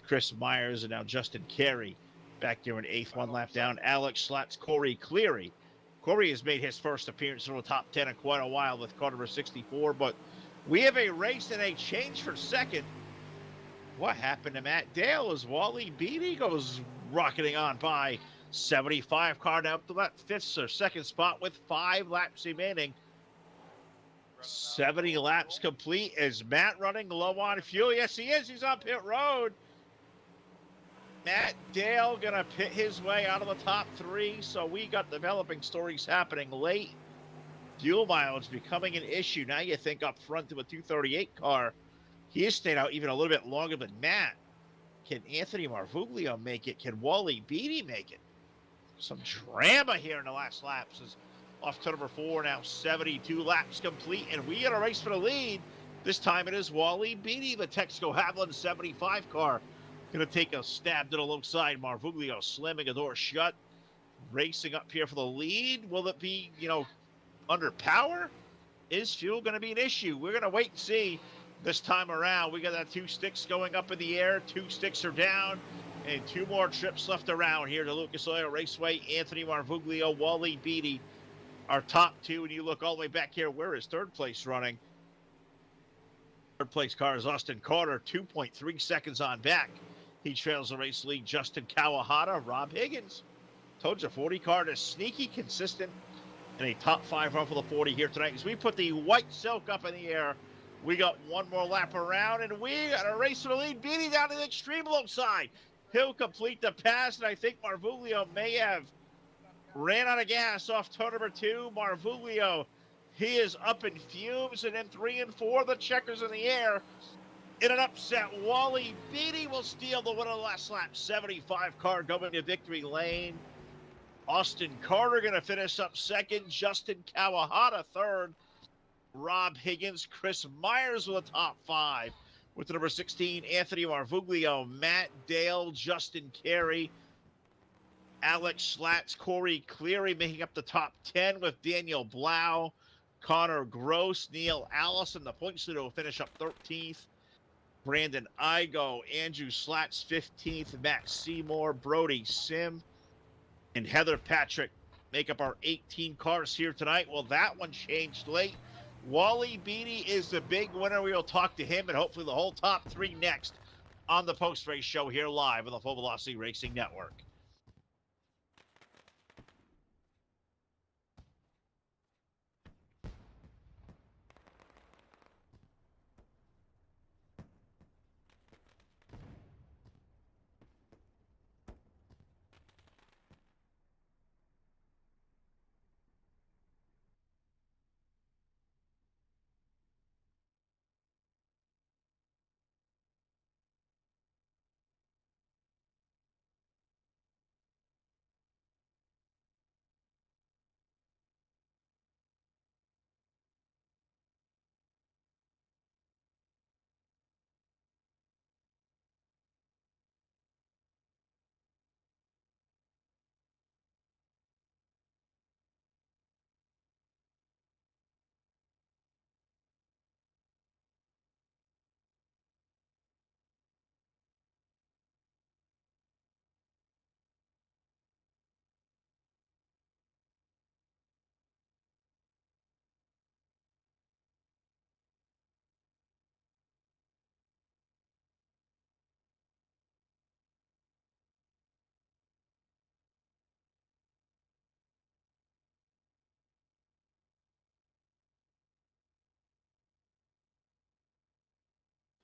Chris Myers and now Justin Carey back there in 8th, 1 lap down. Alex Slatz, Corey Cleary. Corey has made his first appearance in the top 10 in quite a while with car number 64, but we have a race and a change for 2nd. What happened to Matt Dale as Wally Beatty goes rocketing on by? 75 car now up to that 5th or 2nd spot with 5 laps remaining. 70 laps complete. Is Matt running low on fuel? Yes, he is. He's on pit road. Matt Dale going to pit his way out of the top 3. So we got developing stories happening late. Fuel mileage becoming an issue. Now you think up front to a 238 car. He has stayed out even a little bit longer than Matt. Can Anthony Marvuglia make it? Can Wally Beatty make it? Some drama here in the last laps. Is off to number 4 now, 72 laps complete, and we got a race for the lead. This time it is Wally Beatty, the Texaco Havoline 75 car. Going to take a stab to the low side. Marvuglia slamming a door shut. Racing up here for the lead. Will it be, under power? Is fuel going to be an issue? We're going to wait and see This time around, we got that 2 sticks going up in the air, 2 sticks are down, and 2 more trips left around here to Lucas Oil Raceway. Anthony Marvuglio, Wally Beatty, our top 2, and you look all the way back here, where is third place running? Third place car is Austin Carter, 2.3 seconds on back. He trails the race lead. Justin Kawahata, Rob Higgins. Told you, 40 car is sneaky, consistent, and a top 5 run for the 40 here tonight. As we put the white silk up in the air, we got one more lap around, and we got a race for the lead. Beatty down to the extreme low side. He'll complete the pass, and I think Marvuglio may have ran out of gas off turn number 2. Marvuglio, he is up in fumes, and then 3 and 4, the checkers in the air. In an upset, Wally Beatty will steal the win of the last lap. 75 car going to victory lane. Austin Carter going to finish up second. Justin Kawahata third. Rob Higgins, Chris Myers with a top 5. With the number 16, Anthony Marvuglio, Matt Dale, Justin Carey, Alex Slatz, Corey Cleary making up the top 10 with Daniel Blau, Connor Gross, Neil Allison. The points leader will finish up 13th. Brandon Igo, Andrew Slatz 15th, Matt Seymour, Brody Sim, and Heather Patrick make up our 18 cars here tonight. Well, that one changed late. Wally Beatty is the big winner. We will talk to him and hopefully the whole top 3 next on the post-race show here live on the Full Velocity Racing Network.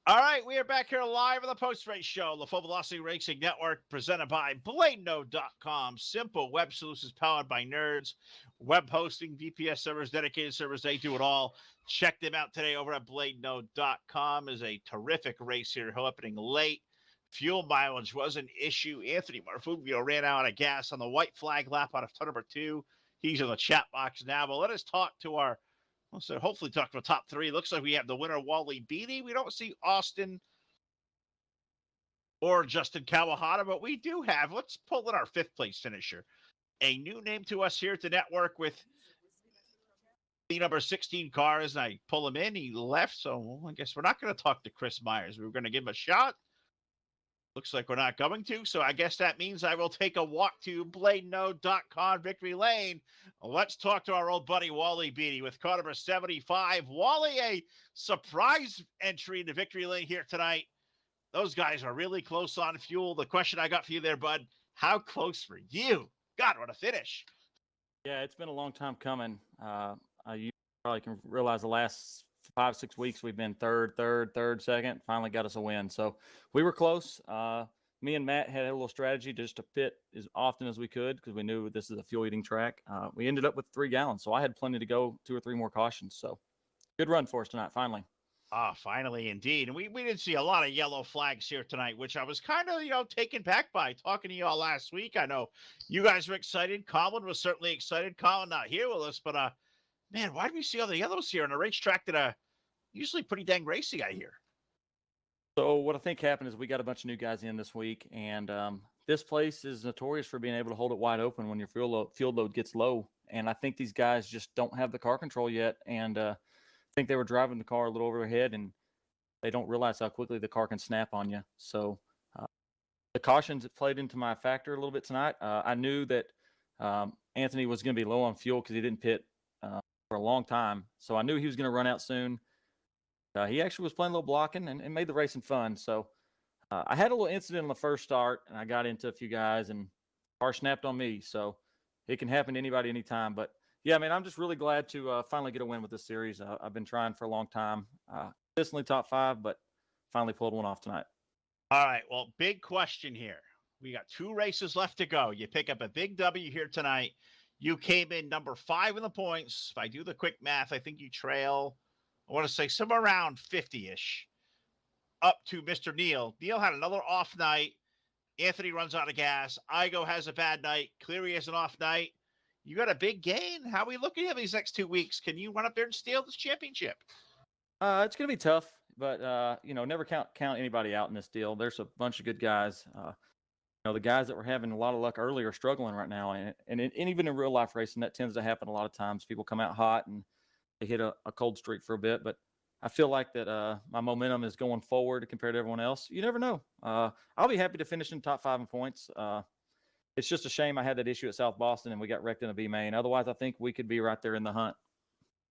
All right, we are back here live on the post-race show, the Full Velocity Racing Network, presented by BladeNode.com. Simple web solutions powered by nerds. Web hosting, VPS servers, dedicated servers, they do it all. Check them out today over at BladeNode.com. Is a terrific race here, happening late. Fuel mileage was an issue. Anthony Marvuglio ran out of gas on the white flag lap out of turn number 2. He's in the chat box now, but let us talk to our so hopefully talk to the top 3. Looks like we have the winner, Wally Beatty. We don't see Austin or Justin Kawahata, but we do have, let's pull in our 5th place finisher. A new name to us here at the network with the number 16 cars. And I pull him in, he left. So I guess we're not going to talk to Chris Myers. We were going to give him a shot. Looks like we're not going to. So I guess that means I will take a walk to BladeNode.com victory lane. Let's talk to our old buddy Wally Beatty with car number 75. Wally, a surprise entry into victory lane here tonight. Those guys are really close on fuel. The question I got for you there, bud, how close were you? God, what a finish. Yeah, it's been a long time coming. You probably can realize the last 5-6 weeks we've been third, second. Finally got us a win. So we were close. Me and Matt had a little strategy just to fit as often as we could because we knew this is a fuel eating track. We ended up with 3 gallons, so I had plenty to go, 2 or 3 more cautions. So good run for us tonight, finally. Finally, indeed. And we did see a lot of yellow flags here tonight, which I was kind of, taken back by talking to you all last week. I know you guys were excited. Colin was certainly excited. Colin not here with us, but man, why do we see all the yellows here on a racetrack that usually pretty dang racy, I hear? So what I think happened is we got a bunch of new guys in this week, and this place is notorious for being able to hold it wide open when your field load gets low. And I think these guys just don't have the car control yet, and I think they were driving the car a little over their head and they don't realize how quickly the car can snap on you. So the cautions played into my factor a little bit tonight. I knew that Anthony was going to be low on fuel because he didn't pit for a long time. So I knew he was going to run out soon. He actually was playing a little blocking and made the racing fun. So I had a little incident on the first start, and I got into a few guys, and car snapped on me. So it can happen to anybody anytime. But, yeah, man, I'm just really glad to finally get a win with this series. I've been trying for a long time. Consistently top 5, but finally pulled one off tonight. All right. Well, big question here. We got 2 races left to go. You pick up a big W here tonight. You came in number 5 in the points. If I do the quick math, I think you trail, I want to say somewhere around 50-ish up to Mr. Neal. Neal had another off night. Anthony runs out of gas. Igo has a bad night. Cleary has an off night. You got a big gain. How are we looking at these next 2 weeks? Can you run up there and steal this championship? It's going to be tough, but, never count anybody out in this deal. There's a bunch of good guys. The guys that were having a lot of luck early are struggling right now. And even in real life racing, that tends to happen a lot of times. People come out hot and they hit a cold streak for a bit. But I feel like that my momentum is going forward compared to everyone else. You never know. I'll be happy to finish in top 5 in points. It's just a shame I had that issue at South Boston and we got wrecked in a B main. Otherwise, I think we could be right there in the hunt.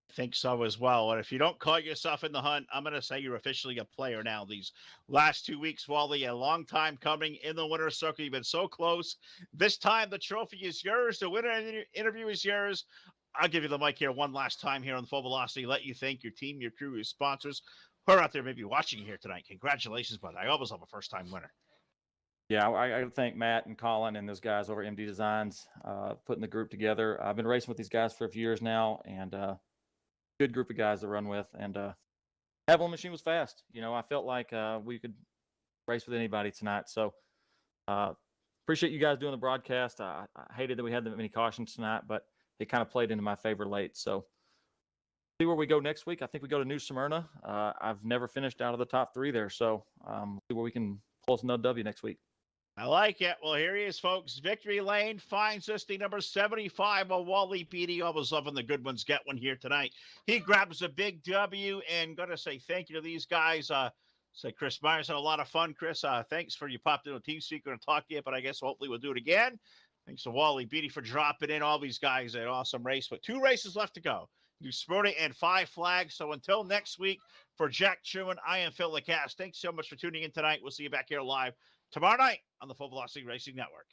I think so as well. And if you don't call yourself in the hunt, I'm going to say you're officially a player now. These last 2 weeks, Wally, a long time coming in the winner's circle. You've been so close. This time, the trophy is yours. The winner interview is yours. I'll give you the mic here one last time here on the Full Velocity. Let you thank your team, your crew, your sponsors who are out there maybe watching you here tonight. Congratulations, bud. I always love a first-time winner. Yeah, I thank Matt and Colin and those guys over at MD Designs putting the group together. I've been racing with these guys for a few years now, and good group of guys to run with. And Avalon machine was fast. I felt like we could race with anybody tonight. So appreciate you guys doing the broadcast. I hated that we had that many cautions tonight, but it kind of played into my favor late. So see where we go next week. I think we go to New Smyrna. I've never finished out of the top 3 there. So see where we can pull us another W next week. I like it. Well, here he is, folks. Victory Lane finds us the number 75 of Wally Beatty. Always loving the good ones. Get one here tonight. He grabs a big W, and going to say thank you to these guys. Say Chris Myers had a lot of fun. Chris, thanks for you popped into TeamSpeak. Going to talk to you, but I guess hopefully we'll do it again. Thanks to Wally Beatty for dropping in. All these guys, an awesome race, but 2 races left to go. New Smyrna and 5 Flags. So until next week, for Jack Truman, I am Phil Lacasse. Thanks so much for tuning in tonight. We'll see you back here live tomorrow night on the Full Velocity Racing Network.